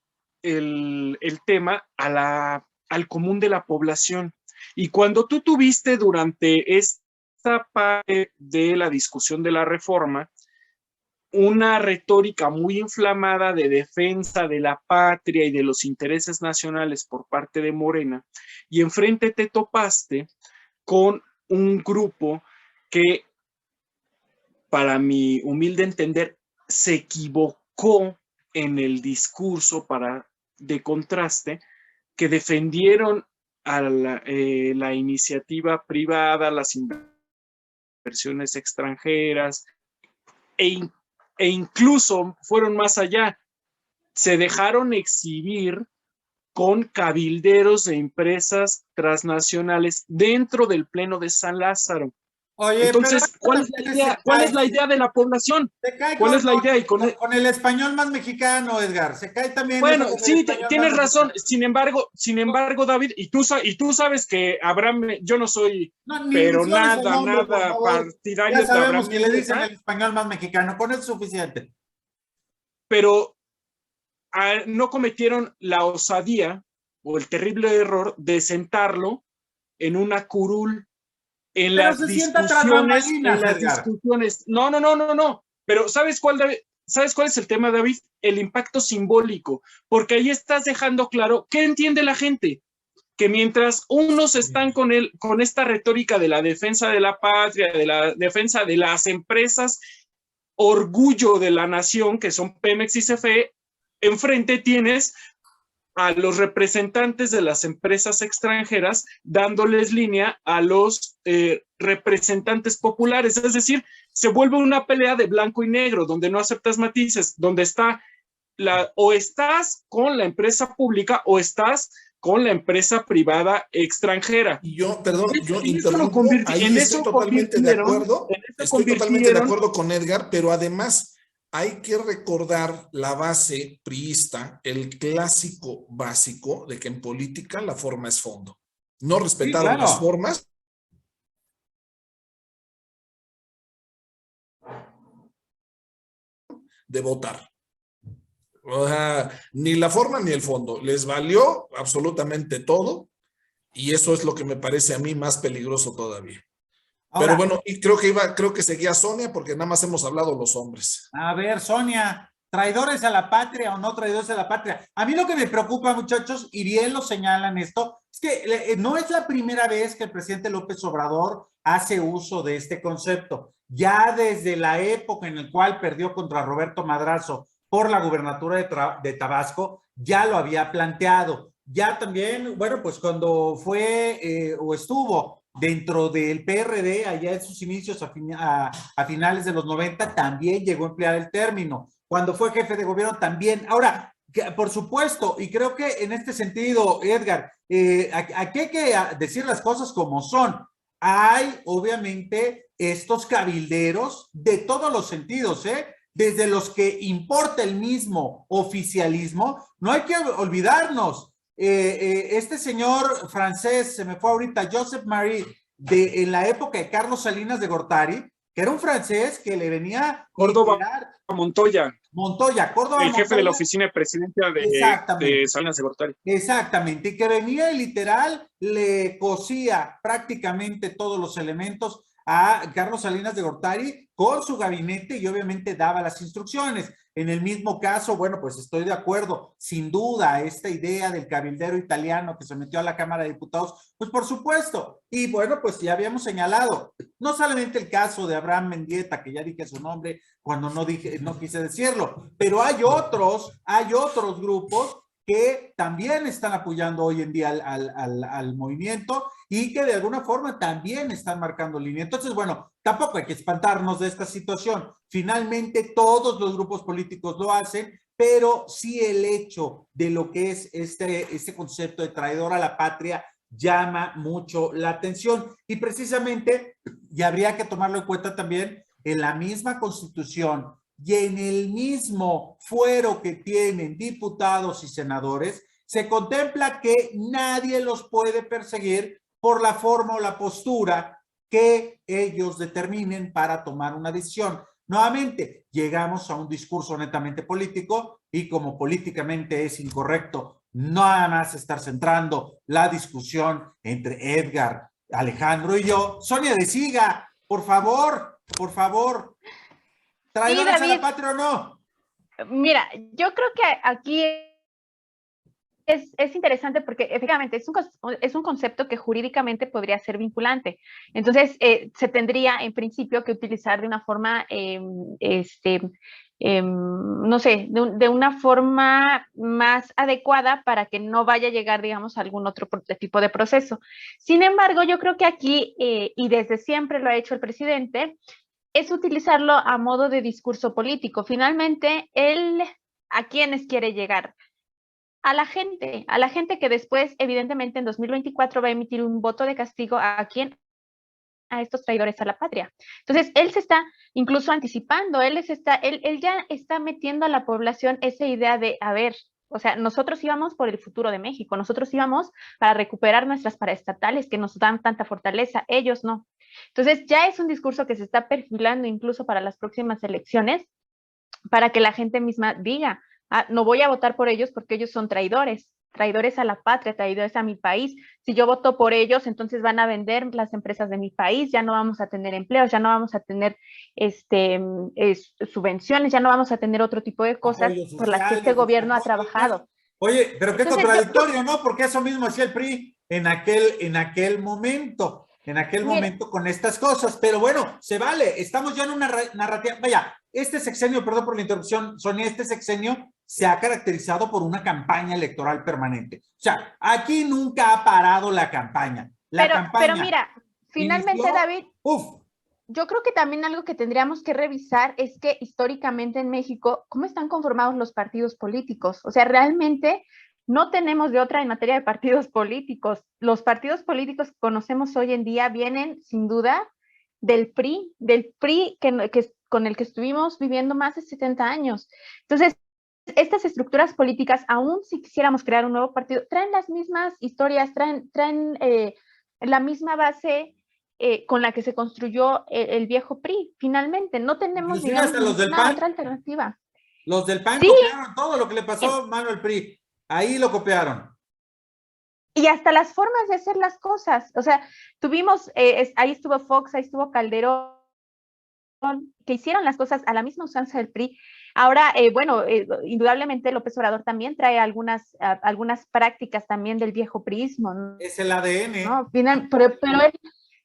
el tema al común de la población. Y cuando tú tuviste durante esta parte de la discusión de la reforma una retórica muy inflamada de defensa de la patria y de los intereses nacionales por parte de Morena, y enfrente te topaste con un grupo que, para mi humilde entender, se equivocó en el discurso de contraste, que defendieron a la iniciativa privada, las inversiones extranjeras, e incluso fueron más allá, se dejaron exhibir con cabilderos de empresas transnacionales dentro del Pleno de San Lázaro. Oye, entonces, ¿cuál es la idea de la población? ¿Cuál es la idea? Y con el español más mexicano, Edgar, se cae también. Bueno, sí, tienes razón. Sin embargo, David, y tú sabes que Abraham, yo no soy, pero nada partidario de Abraham. Ya sabemos que le dicen el español más mexicano, con eso es suficiente. Pero no cometieron la osadía o el terrible error de sentarlo en una curul. En las discusiones. No. Pero ¿sabes cuál es el tema, David? El impacto simbólico. Porque ahí estás dejando claro qué entiende la gente. Que mientras unos están con esta retórica de la defensa de la patria, de la defensa de las empresas, orgullo de la nación, que son Pemex y CFE, enfrente tienes a los representantes de las empresas extranjeras dándoles línea a los representantes populares. Es decir, se vuelve una pelea de blanco y negro, donde no aceptas matices, donde está o estás con la empresa pública o estás con la empresa privada extranjera. Y yo interrumpo, ahí estoy totalmente de acuerdo con Edgar, pero además hay que recordar la base priista, el clásico básico de que en política la forma es fondo. No respetaron las formas. De votar. O sea, ni la forma ni el fondo. Les valió absolutamente todo y eso es lo que me parece a mí más peligroso todavía. Ahora, pero bueno, y creo que seguía Sonia porque nada más hemos hablado los hombres. A ver, Sonia, ¿traidores a la patria o no traidores a la patria? A mí lo que me preocupa, muchachos, y bien lo señalan esto, es que no es la primera vez que el presidente López Obrador hace uso de este concepto. Ya desde la época en la cual perdió contra Roberto Madrazo por la gubernatura de Tabasco, ya lo había planteado. Ya también, bueno, pues cuando fue o estuvo dentro del PRD, allá en sus inicios a finales de los 90, también llegó a emplear el término. Cuando fue jefe de gobierno también. Ahora, por supuesto, y creo que en este sentido, Edgar, aquí hay que decir las cosas como son. Hay, obviamente, estos cabilderos de todos los sentidos, desde los que importa el mismo oficialismo. No hay que olvidarnos. Este señor francés, se me fue ahorita, Joseph Marie, en la época de Carlos Salinas de Gortari, que era un francés que le venía Córdoba literal, Montoya, Córdoba el jefe de la Montoya, oficina de presidencia exactamente. de Salinas de Gortari. Exactamente, y que venía y literal le cosía prácticamente todos los elementos a Carlos Salinas de Gortari con su gabinete y obviamente daba las instrucciones. En el mismo caso, bueno, pues estoy de acuerdo, sin duda, esta idea del cabildero italiano que se metió a la Cámara de Diputados, pues por supuesto. Y bueno, pues ya habíamos señalado, no solamente el caso de Abraham Mendieta, que ya dije su nombre cuando no quise decirlo, pero hay otros grupos que también están apoyando hoy en día al movimiento y que de alguna forma también están marcando línea. Entonces, bueno, tampoco hay que espantarnos de esta situación. Finalmente, todos los grupos políticos lo hacen, pero sí el hecho de lo que es este concepto de traidor a la patria llama mucho la atención. Y precisamente, y habría que tomarlo en cuenta también, en la misma Constitución y en el mismo fuero que tienen diputados y senadores, se contempla que nadie los puede perseguir por la forma o la postura que ellos determinen para tomar una decisión. Nuevamente, llegamos a un discurso netamente político y como políticamente es incorrecto nada más estar centrando la discusión entre Edgar, Alejandro y yo. Sonia de Siga, por favor, ¿traidores Sí, a la patria o no? Mira, yo creo que aquí es interesante porque efectivamente es un concepto que jurídicamente podría ser vinculante. Entonces, se tendría en principio que utilizar de una forma, no sé, de una forma más adecuada para que no vaya a llegar, digamos, a algún otro tipo de proceso. Sin embargo, yo creo que aquí, y desde siempre lo ha hecho el presidente, es utilizarlo a modo de discurso político. Finalmente, él, ¿a quiénes quiere llegar? A la gente que después, evidentemente, en 2024 va a emitir un voto de castigo a quién, a estos traidores a la patria. Entonces, él se está incluso anticipando, él ya está metiendo a la población esa idea de, a ver, o sea, nosotros íbamos por el futuro de México, nosotros íbamos para recuperar nuestras paraestatales que nos dan tanta fortaleza, ellos no. Entonces, ya es un discurso que se está perfilando incluso para las próximas elecciones, para que la gente misma diga, no voy a votar por ellos porque ellos son traidores a la patria, traidores a mi país. Si yo voto por ellos, entonces van a vender las empresas de mi país, ya no vamos a tener empleos, ya no vamos a tener subvenciones, ya no vamos a tener otro tipo de cosas por las que este gobierno ha trabajado. Oye, pero qué contradictorio, ¿no? Porque eso mismo hacía el PRI en aquel momento con estas cosas. Pero bueno, se vale, estamos ya en una narrativa. Vaya, este sexenio, perdón por la interrupción, Sonia, este sexenio se ha caracterizado por una campaña electoral permanente. O sea, aquí nunca ha parado la campaña. Pero mira, finalmente, David, yo creo que también algo que tendríamos que revisar es que históricamente en México, ¿cómo están conformados los partidos políticos? O sea, realmente no tenemos de otra en materia de partidos políticos. Los partidos políticos que conocemos hoy en día vienen, sin duda, del PRI que con el que estuvimos viviendo más de 70 años. Entonces, estas estructuras políticas, aún si quisiéramos crear un nuevo partido, traen las mismas historias, traen la misma base con la que se construyó el viejo PRI. Finalmente, no tenemos ninguna otra alternativa. Los del PAN copiaron todo lo que le pasó mano al PRI. Ahí lo copiaron. Y hasta las formas de hacer las cosas. O sea, tuvimos, ahí estuvo Fox, ahí estuvo Calderón, que hicieron las cosas a la misma usanza del PRI. Ahora, indudablemente López Obrador también trae algunas prácticas también del viejo priismo, ¿no? Es el ADN. ¿No?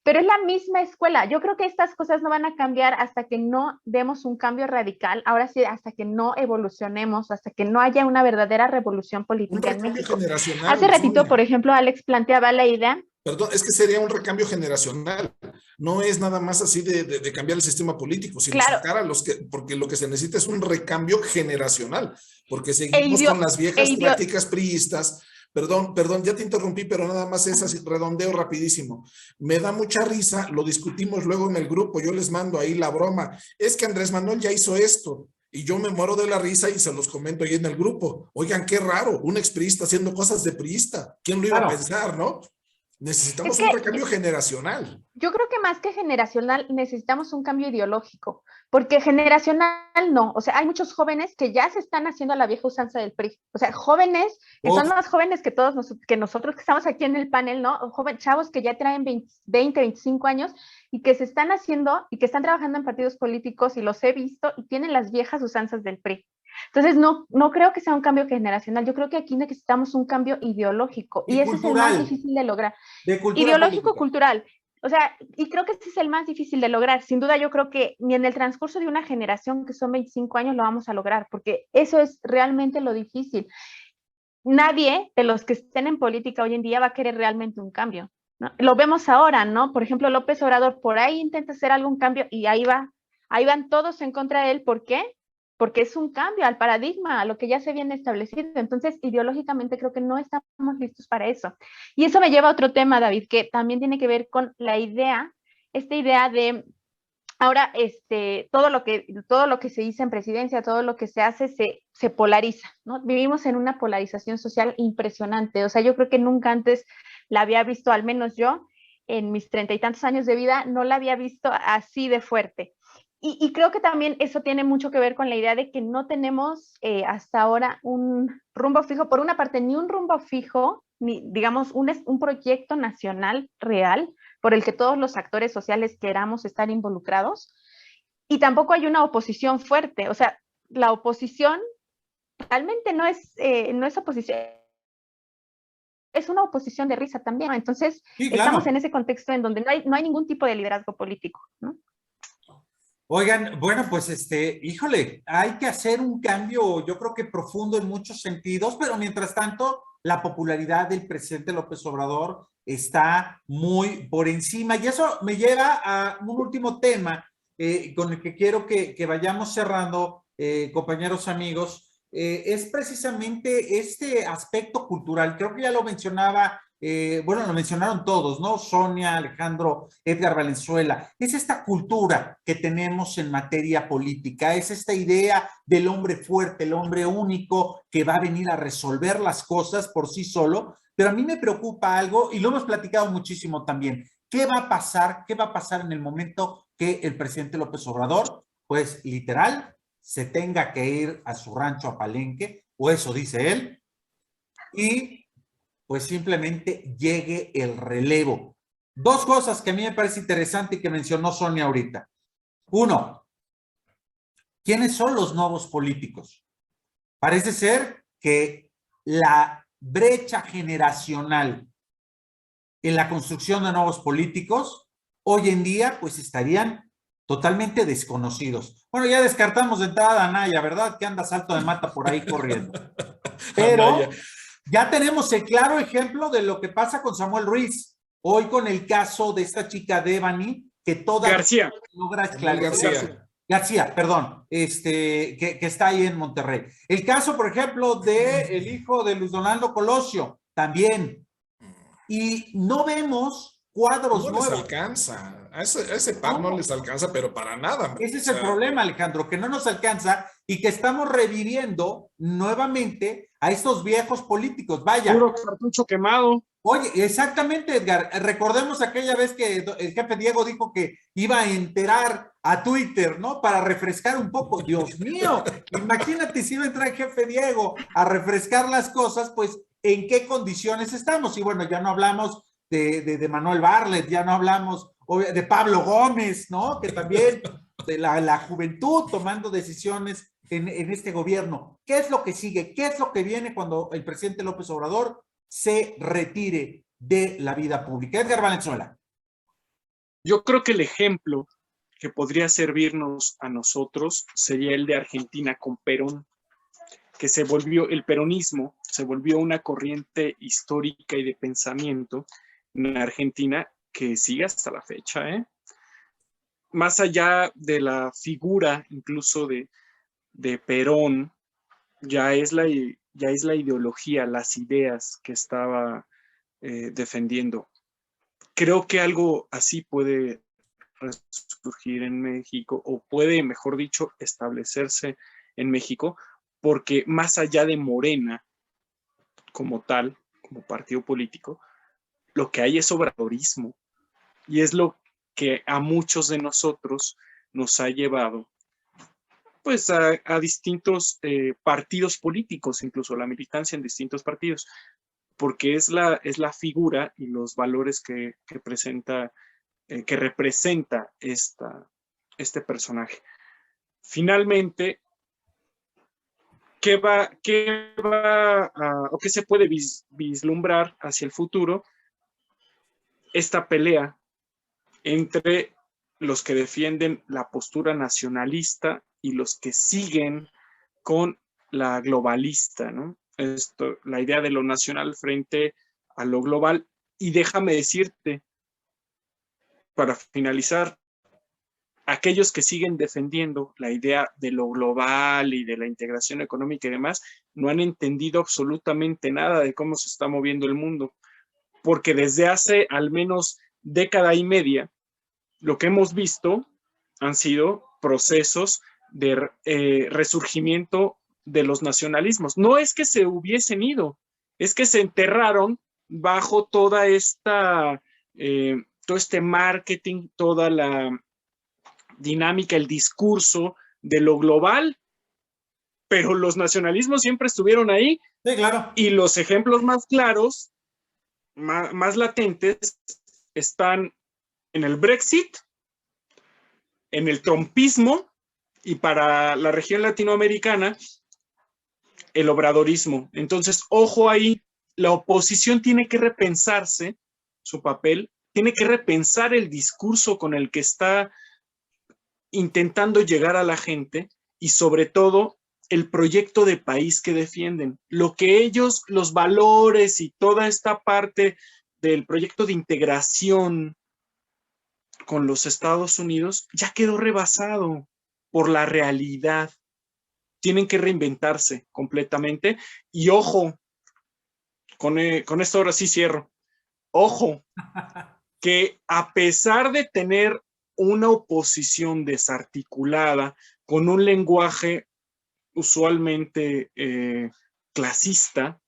Pero es la misma escuela. Yo creo que estas cosas no van a cambiar hasta que no demos un cambio radical. Ahora sí, hasta que no evolucionemos, hasta que no haya una verdadera revolución política en México. Hace ratito, Sonia, por ejemplo, Alex planteaba la idea. Perdón, es que sería un recambio generacional. No es nada más así de cambiar el sistema político, sino sacar a los que, porque lo que se necesita es un recambio generacional, porque seguimos con las viejas prácticas priistas. Perdón, ya te interrumpí, pero nada más es así, redondeo rapidísimo. Me da mucha risa, lo discutimos luego en el grupo, yo les mando ahí la broma. Es que Andrés Manuel ya hizo esto, y yo me muero de la risa y se los comento ahí en el grupo. Oigan, qué raro, un expriista haciendo cosas de priista. ¿Quién lo iba a pensar, no? Necesitamos Es que un recambio generacional. yo creo que más que generacional necesitamos un cambio ideológico, porque generacional no, o sea, hay muchos jóvenes que ya se están haciendo a la vieja usanza del PRI, o sea, jóvenes que son más jóvenes que todos que nosotros que estamos aquí en el panel, ¿no? Chavos que ya traen 20, 25 años y que se están haciendo y que están trabajando en partidos políticos y los he visto y tienen las viejas usanzas del PRI. Entonces, no creo que sea un cambio generacional, yo creo que aquí necesitamos un cambio ideológico y ese es el más difícil de lograr. De cultura Ideológico, política. Cultural. O sea, y creo que ese es el más difícil de lograr. Sin duda, yo creo que ni en el transcurso de una generación que son 25 años lo vamos a lograr, porque eso es realmente lo difícil. Nadie de los que estén en política hoy en día va a querer realmente un cambio, ¿no? Lo vemos ahora, ¿no? Por ejemplo, López Obrador por ahí intenta hacer algún cambio y ahí van todos en contra de él. ¿Por qué? Porque es un cambio al paradigma, a lo que ya se viene establecido. Entonces, ideológicamente creo que no estamos listos para eso. Y eso me lleva a otro tema, David, que también tiene que ver con la idea, esta idea de ahora todo lo que se dice en presidencia, todo lo que se hace se polariza, ¿no? Vivimos en una polarización social impresionante. O sea, yo creo que nunca antes la había visto, al menos yo, en mis 30 y tantos años de vida, no la había visto así de fuerte. Y creo que también eso tiene mucho que ver con la idea de que no tenemos hasta ahora un rumbo fijo, por una parte, ni un rumbo fijo, ni digamos un proyecto nacional real por el que todos los actores sociales queramos estar involucrados, y tampoco hay una oposición fuerte. O sea, la oposición realmente no es oposición, es una oposición de risa también, ¿no? Entonces, sí, claro, estamos en ese contexto en donde no hay ningún tipo de liderazgo político, ¿no? Oigan, bueno, pues híjole, hay que hacer un cambio, yo creo que profundo en muchos sentidos, pero mientras tanto, la popularidad del presidente López Obrador está muy por encima. Y eso me lleva a un último tema con el que quiero que vayamos cerrando, compañeros, amigos. Es precisamente este aspecto cultural. Creo que ya lo mencionaba. Bueno, lo mencionaron todos, ¿no? Sonia, Alejandro, Edgar Valenzuela. Es esta cultura que tenemos en materia política, es esta idea del hombre fuerte, el hombre único que va a venir a resolver las cosas por sí solo, pero a mí me preocupa algo y lo hemos platicado muchísimo también. ¿Qué va a pasar? ¿Qué va a pasar en el momento que el presidente López Obrador, pues literal, se tenga que ir a su rancho a Palenque, o eso dice él, y pues simplemente llegue el relevo? Dos cosas que a mí me parece interesante y que mencionó Sonia ahorita. Uno, ¿quiénes son los nuevos políticos? Parece ser que la brecha generacional en la construcción de nuevos políticos hoy en día pues estarían totalmente desconocidos. Bueno, ya descartamos de entrada a Anaya, ¿verdad? Que anda salto de mata por ahí corriendo. Pero ya tenemos el claro ejemplo de lo que pasa con Samuel Ruiz. Hoy con el caso de esta chica Devani, que toda García logra esclarecer. García, perdón, que está ahí en Monterrey. El caso, por ejemplo, del hijo de Luis Donaldo Colosio, también. Y no vemos cuadros nuevos. No les alcanza. A ese par no les alcanza, pero para nada. Ese es el problema, Alejandro, que no nos alcanza y que estamos reviviendo nuevamente a estos viejos políticos. Vaya. Puro cartucho quemado. Oye, exactamente, Edgar. Recordemos aquella vez que el jefe Diego dijo que iba a enterar a Twitter, ¿no? Para refrescar un poco. Dios mío, imagínate si iba a entrar el jefe Diego a refrescar las cosas, pues, ¿en qué condiciones estamos? Y bueno, ya no hablamos de Manuel Bartlett, ya no hablamos de Pablo Gómez, ¿no? Que también de la juventud tomando decisiones en este gobierno. ¿Qué es lo que sigue? ¿Qué es lo que viene cuando el presidente López Obrador se retire de la vida pública? Edgar Valenzuela. Yo creo que el ejemplo que podría servirnos a nosotros sería el de Argentina con Perón, que el peronismo se volvió una corriente histórica y de pensamiento en Argentina que sigue hasta la fecha, ¿eh? Más allá de la figura incluso de Perón, ya es la ideología, las ideas que estaba defendiendo. Creo que algo así puede resurgir en México, o puede, mejor dicho, establecerse en México, porque más allá de Morena como tal, como partido político, lo que hay es obradorismo. Y es lo que a muchos de nosotros nos ha llevado pues a distintos partidos políticos, incluso la militancia en distintos partidos, porque es la figura y los valores que presenta, que representa este personaje. Finalmente, ¿qué se puede vislumbrar hacia el futuro? Esta pelea entre los que defienden la postura nacionalista y los que siguen con la globalista, ¿no? La idea de lo nacional frente a lo global. Y déjame decirte, para finalizar, aquellos que siguen defendiendo la idea de lo global y de la integración económica y demás, no han entendido absolutamente nada de cómo se está moviendo el mundo, porque desde hace al menos década y media, lo que hemos visto han sido procesos de resurgimiento de los nacionalismos. No es que se hubiesen ido, es que se enterraron bajo toda esta, todo este marketing, toda la dinámica, el discurso de lo global, pero los nacionalismos siempre estuvieron ahí. Sí, claro. Y los ejemplos más claros, más latentes, están en el Brexit, en el trumpismo y para la región latinoamericana, el obradorismo. Entonces, ojo ahí, la oposición tiene que repensarse su papel, tiene que repensar el discurso con el que está intentando llegar a la gente y sobre todo el proyecto de país que defienden. Lo que ellos, los valores y toda esta parte del proyecto de integración con los Estados Unidos ya quedó rebasado por la realidad. Tienen que reinventarse completamente. Y ojo, con esto ahora sí cierro. Ojo, que a pesar de tener una oposición desarticulada, con un lenguaje usualmente clasista,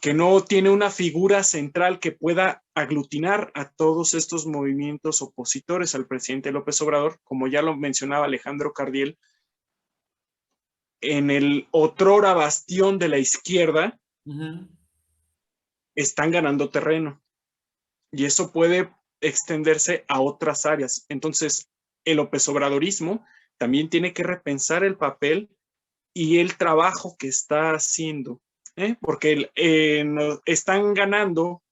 que no tiene una figura central que pueda aglutinar a todos estos movimientos opositores al presidente López Obrador, como ya lo mencionaba Alejandro Cardiel, en el otrora bastión de la izquierda, están ganando terreno. Y eso puede extenderse a otras áreas. Entonces, el López Obradorismo también tiene que repensar el papel y el trabajo que está haciendo, porque están ganando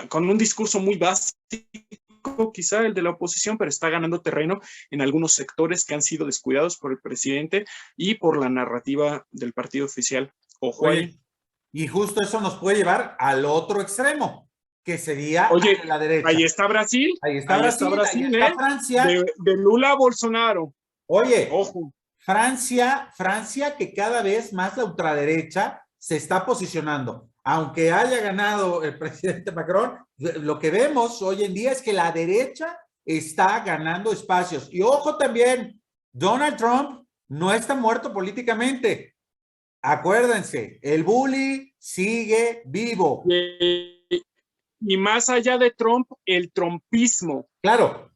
con un discurso muy básico, quizá el de la oposición, pero está ganando terreno en algunos sectores que han sido descuidados por el presidente y por la narrativa del partido oficial. Ojo ahí. Y justo eso nos puede llevar al otro extremo, que sería la derecha. Ahí está Brasil. Ahí está Brasil, ahí está Francia. De Lula a Bolsonaro. Oye, ojo. Francia, que cada vez más la ultraderecha se está posicionando. Aunque haya ganado el presidente Macron, lo que vemos hoy en día es que la derecha está ganando espacios. Y ojo también, Donald Trump no está muerto políticamente. Acuérdense, el bully sigue vivo. Y más allá de Trump, el trumpismo. Claro,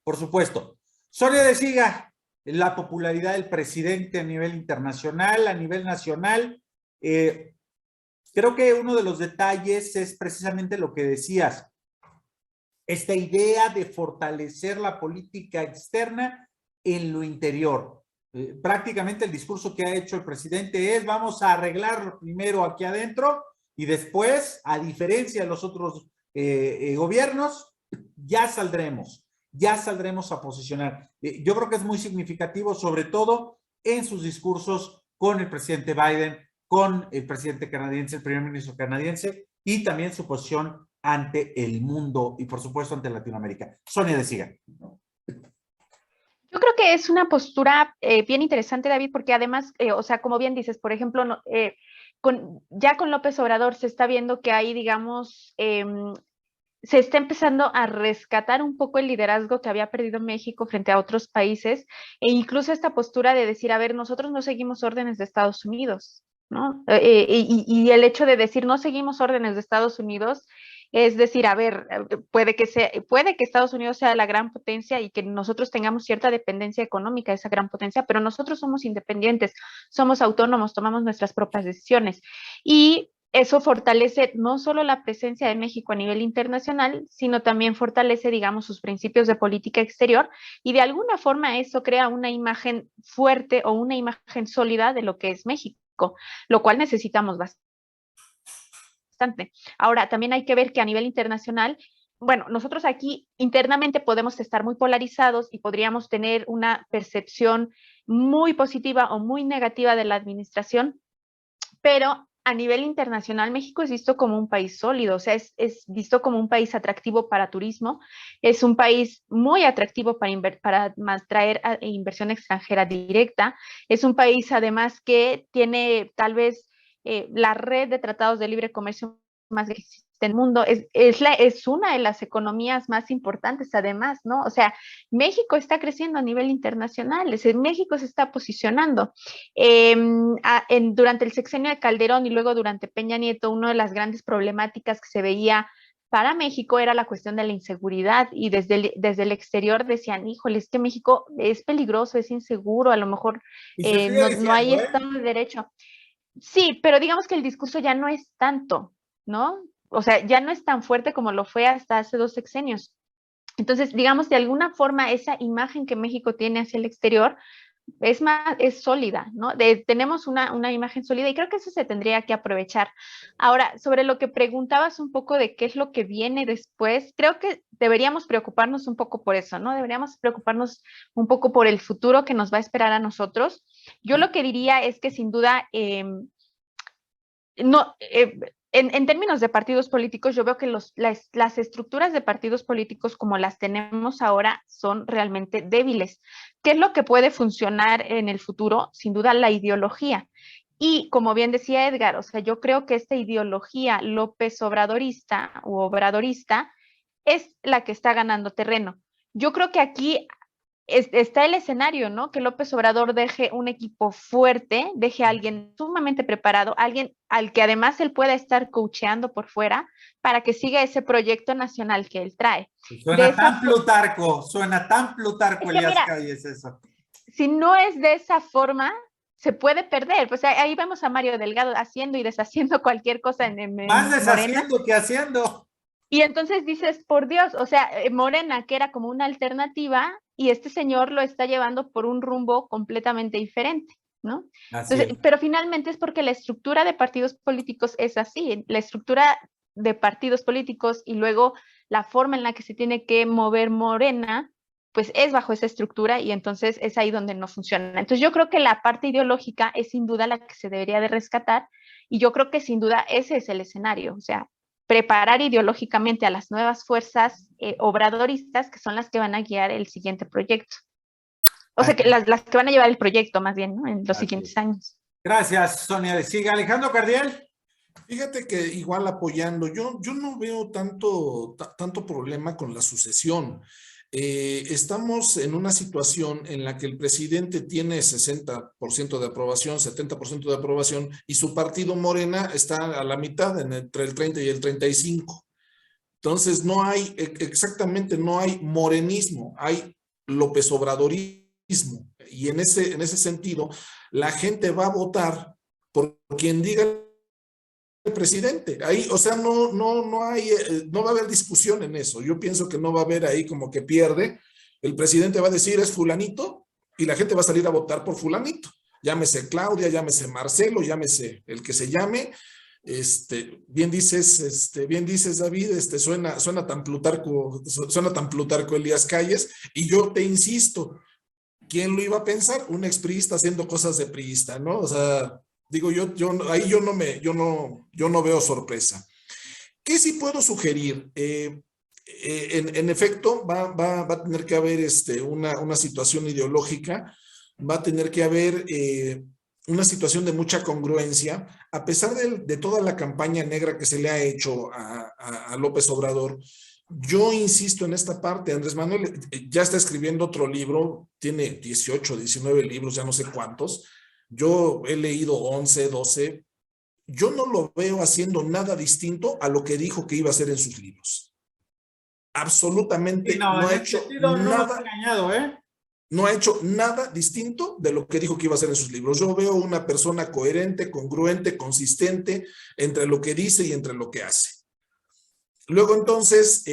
por supuesto. Sonia de Siga, la popularidad del presidente a nivel internacional, a nivel nacional. Creo que uno de los detalles es precisamente lo que decías. Esta idea de fortalecer la política externa en lo interior. Prácticamente el discurso que ha hecho el presidente es: vamos a arreglarlo primero aquí adentro y después, a diferencia de los otros gobiernos, ya saldremos a posicionar. Yo creo que es muy significativo, sobre todo en sus discursos con el presidente Biden, con el presidente canadiense, el primer ministro canadiense, y también su posición ante el mundo y, por supuesto, ante Latinoamérica. Sonia de Siga. Yo creo que es una postura bien interesante, David, porque además, o sea, como bien dices, por ejemplo, ya con López Obrador se está viendo que hay, digamos, se está empezando a rescatar un poco el liderazgo que había perdido México frente a otros países, e incluso esta postura de decir, a ver, nosotros no seguimos órdenes de Estados Unidos. ¿no? Y el hecho de decir no seguimos órdenes de Estados Unidos es decir, a ver, puede que Estados Unidos sea la gran potencia y que nosotros tengamos cierta dependencia económica de esa gran potencia, pero nosotros somos independientes, somos autónomos, tomamos nuestras propias decisiones. Y eso fortalece no solo la presencia de México a nivel internacional, sino también fortalece, digamos, sus principios de política exterior y de alguna forma eso crea una imagen fuerte o una imagen sólida de lo que es México, lo cual necesitamos bastante. Ahora, también hay que ver que a nivel internacional, bueno, nosotros aquí internamente podemos estar muy polarizados y podríamos tener una percepción muy positiva o muy negativa de la administración, pero a nivel internacional México es visto como un país sólido, o sea, es visto como un país atractivo para turismo, es un país muy atractivo para atraer inversión extranjera directa, es un país además que tiene tal vez la red de tratados de libre comercio más que existe en el mundo, es una de las economías más importantes además, ¿no? O sea, México está creciendo a nivel internacional, México se está posicionando. Durante el sexenio de Calderón y luego durante Peña Nieto, una de las grandes problemáticas que se veía para México era la cuestión de la inseguridad y desde el exterior decían, híjole, es que México es peligroso, es inseguro, a lo mejor no hay Estado de Derecho. Sí, pero digamos que el discurso ya no es tanto, ¿no? O sea, ya no es tan fuerte como lo fue hasta hace 2 sexenios. Entonces, digamos, de alguna forma, esa imagen que México tiene hacia el exterior es sólida, ¿no? Tenemos una imagen sólida y creo que eso se tendría que aprovechar. Ahora, sobre lo que preguntabas un poco de qué es lo que viene después, creo que deberíamos preocuparnos un poco por eso, ¿no? Deberíamos preocuparnos un poco por el futuro que nos va a esperar a nosotros. Yo lo que diría es que sin duda, en términos de partidos políticos, yo veo que las estructuras de partidos políticos como las tenemos ahora son realmente débiles. ¿Qué es lo que puede funcionar en el futuro? Sin duda la ideología. Y como bien decía Edgar, o sea, yo creo que esta ideología López Obradorista u obradorista es la que está ganando terreno. Yo creo que aquí está el escenario, ¿no? Que López Obrador deje un equipo fuerte, deje a alguien sumamente preparado, alguien al que además él pueda estar coacheando por fuera para que siga ese proyecto nacional que él trae. Suena tan Plutarco Elías Calles eso. Si no es de esa forma, se puede perder. Pues ahí vemos a Mario Delgado haciendo y deshaciendo cualquier cosa en más deshaciendo Morena. que haciendo. Y entonces dices, por Dios, o sea, Morena, que era como una alternativa, y este señor lo está llevando por un rumbo completamente diferente, ¿no? Entonces, pero finalmente es porque la estructura de partidos políticos es así, la estructura de partidos políticos y luego la forma en la que se tiene que mover Morena, pues es bajo esa estructura y entonces es ahí donde no funciona. Entonces yo creo que la parte ideológica es sin duda la que se debería de rescatar y yo creo que sin duda ese es el escenario, o sea, preparar ideológicamente a las nuevas fuerzas obradoristas que son las que van a guiar el siguiente proyecto. O sea, que las que van a llevar el proyecto más bien, ¿no? En los siguientes años. Gracias, Sonia. Siga Alejandro Cardiel. Fíjate que igual apoyando, yo no veo tanto problema con la sucesión. Estamos en una situación en la que el presidente tiene 60% de aprobación, 70% de aprobación y su partido Morena está a la mitad, entre el 30 y el 35. Entonces no hay, exactamente no hay morenismo, hay López Obradorismo y en ese sentido la gente va a votar por quien diga el presidente. Ahí, o sea, no va a haber discusión en eso. Yo pienso que no va a haber ahí como que pierde. El presidente va a decir es fulanito y la gente va a salir a votar por fulanito. Llámese Claudia, llámese Marcelo, llámese el que se llame. Bien dices David, suena tan Plutarco Elías Calles y yo te insisto, ¿quién lo iba a pensar? Un expriista haciendo cosas de priista, ¿no? O sea, digo, yo no veo sorpresa. ¿Qué sí puedo sugerir? En efecto, va a tener que haber una situación ideológica, va a tener que haber una situación de mucha congruencia, a pesar de toda la campaña negra que se le ha hecho a López Obrador. Yo insisto en esta parte, Andrés Manuel ya está escribiendo otro libro, tiene 18, 19 libros, ya no sé cuántos, Yo he leído 11, 12. Yo no lo veo haciendo nada distinto a lo que dijo que iba a hacer en sus libros. Absolutamente Sí, no ha en ese hecho sentido, no nada. nos ha engañado, ¿eh? No ha hecho nada distinto de lo que dijo que iba a hacer en sus libros. Yo veo una persona coherente, congruente, consistente entre lo que dice y entre lo que hace. Luego entonces,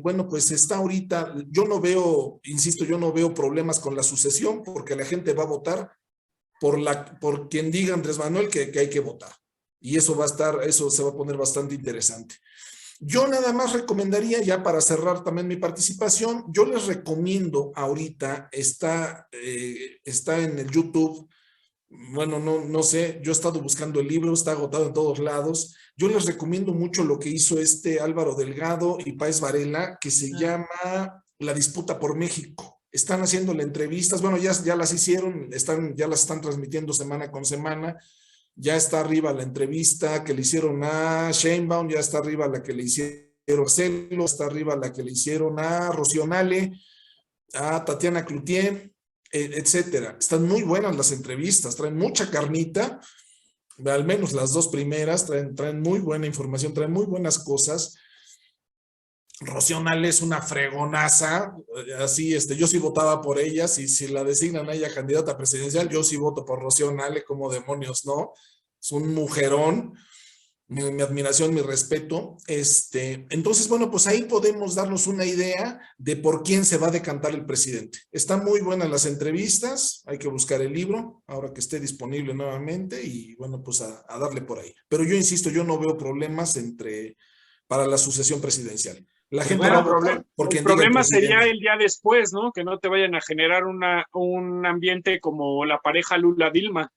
bueno, pues está ahorita, yo no veo, insisto, yo no veo problemas con la sucesión porque la gente va a votar por quien diga Andrés Manuel que hay que votar. Y eso eso se va a poner bastante interesante. Yo nada más recomendaría, ya para cerrar también mi participación, yo les recomiendo ahorita, está en el YouTube, bueno, no sé, yo he estado buscando el libro, está agotado en todos lados. Yo les recomiendo mucho lo que hizo Álvaro Delgado y Páez Varela, que se llama La disputa por México. Están haciendo entrevistas, bueno, ya las hicieron, ya las están transmitiendo semana con semana. Ya está arriba la entrevista que le hicieron a Sheinbaum, ya está arriba la que le hicieron a Marcelo, está arriba la que le hicieron a Rocío Nale, a Tatiana Cloutier, etcétera. Están muy buenas las entrevistas, traen mucha carnita, al menos las dos primeras, traen muy buena información, traen muy buenas cosas. Rocío Nale es una fregonaza, así, yo sí votaba por ella, si la designan a ella candidata presidencial, yo sí voto por Rocío Nale, como demonios, ¿no? Es un mujerón, mi admiración, mi respeto. Entonces, bueno, pues ahí podemos darnos una idea de por quién se va a decantar el presidente. Están muy buenas las entrevistas, hay que buscar el libro, ahora que esté disponible nuevamente, y bueno, pues a darle por ahí. Pero yo insisto, yo no veo problemas para la sucesión presidencial. La gente Bueno, va a votar por quien el problema diga el sería presidente. el día después, ¿no? Que no te vayan a generar un ambiente como la pareja Lula-Dilma.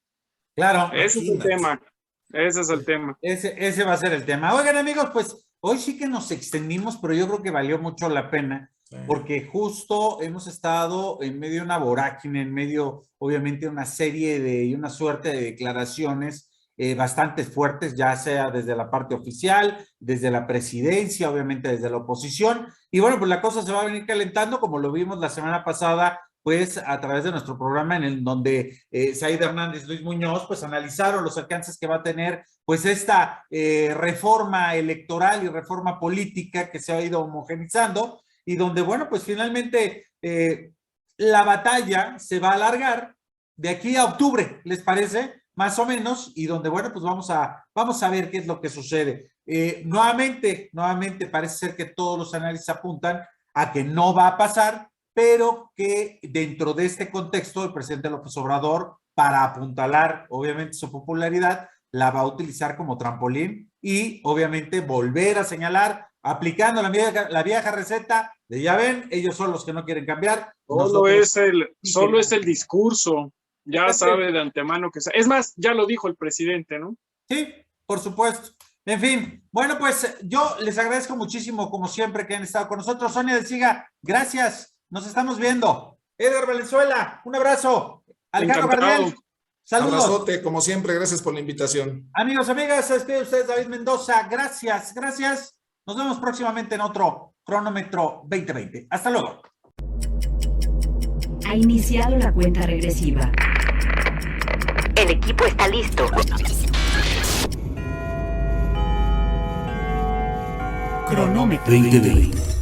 Claro. Ese es el tema. Ese es el tema. Ese va a ser el tema. Oigan, amigos, pues hoy sí que nos extendimos, pero yo creo que valió mucho la pena, porque justo hemos estado en medio de una vorágine, en medio, obviamente, de una serie y una suerte de declaraciones bastante fuertes, ya sea desde la parte oficial, desde la presidencia, obviamente desde la oposición, y bueno, pues la cosa se va a venir calentando, como lo vimos la semana pasada, pues a través de nuestro programa en donde Said Hernández, Luis Muñoz, pues analizaron los alcances que va a tener pues esta reforma electoral y reforma política que se ha ido homogenizando, y donde, bueno, pues finalmente la batalla se va a alargar de aquí a octubre, ¿les parece? Más o menos, y donde, bueno, pues vamos a ver qué es lo que sucede. Nuevamente parece ser que todos los análisis apuntan a que no va a pasar, pero que dentro de este contexto el presidente López Obrador, para apuntalar obviamente su popularidad, la va a utilizar como trampolín y obviamente volver a señalar, aplicando la vieja receta de ya ven, ellos son los que no quieren cambiar. Solo es el discurso. Ya sabe de antemano que... Es más, ya lo dijo el presidente, ¿no? Sí, por supuesto. En fin, bueno, pues yo les agradezco muchísimo, como siempre, que han estado con nosotros. Sonia del Siga, gracias. Nos estamos viendo. Edgar Valenzuela, un abrazo. Alejandro Gardel, saludos. Abrazote, como siempre, gracias por la invitación. Amigos, amigas, se despide ustedes David Mendoza. Gracias. Nos vemos próximamente en otro Cronómetro 2020. Hasta luego. Ha iniciado la cuenta regresiva. El equipo está listo. Cronómetro 2020.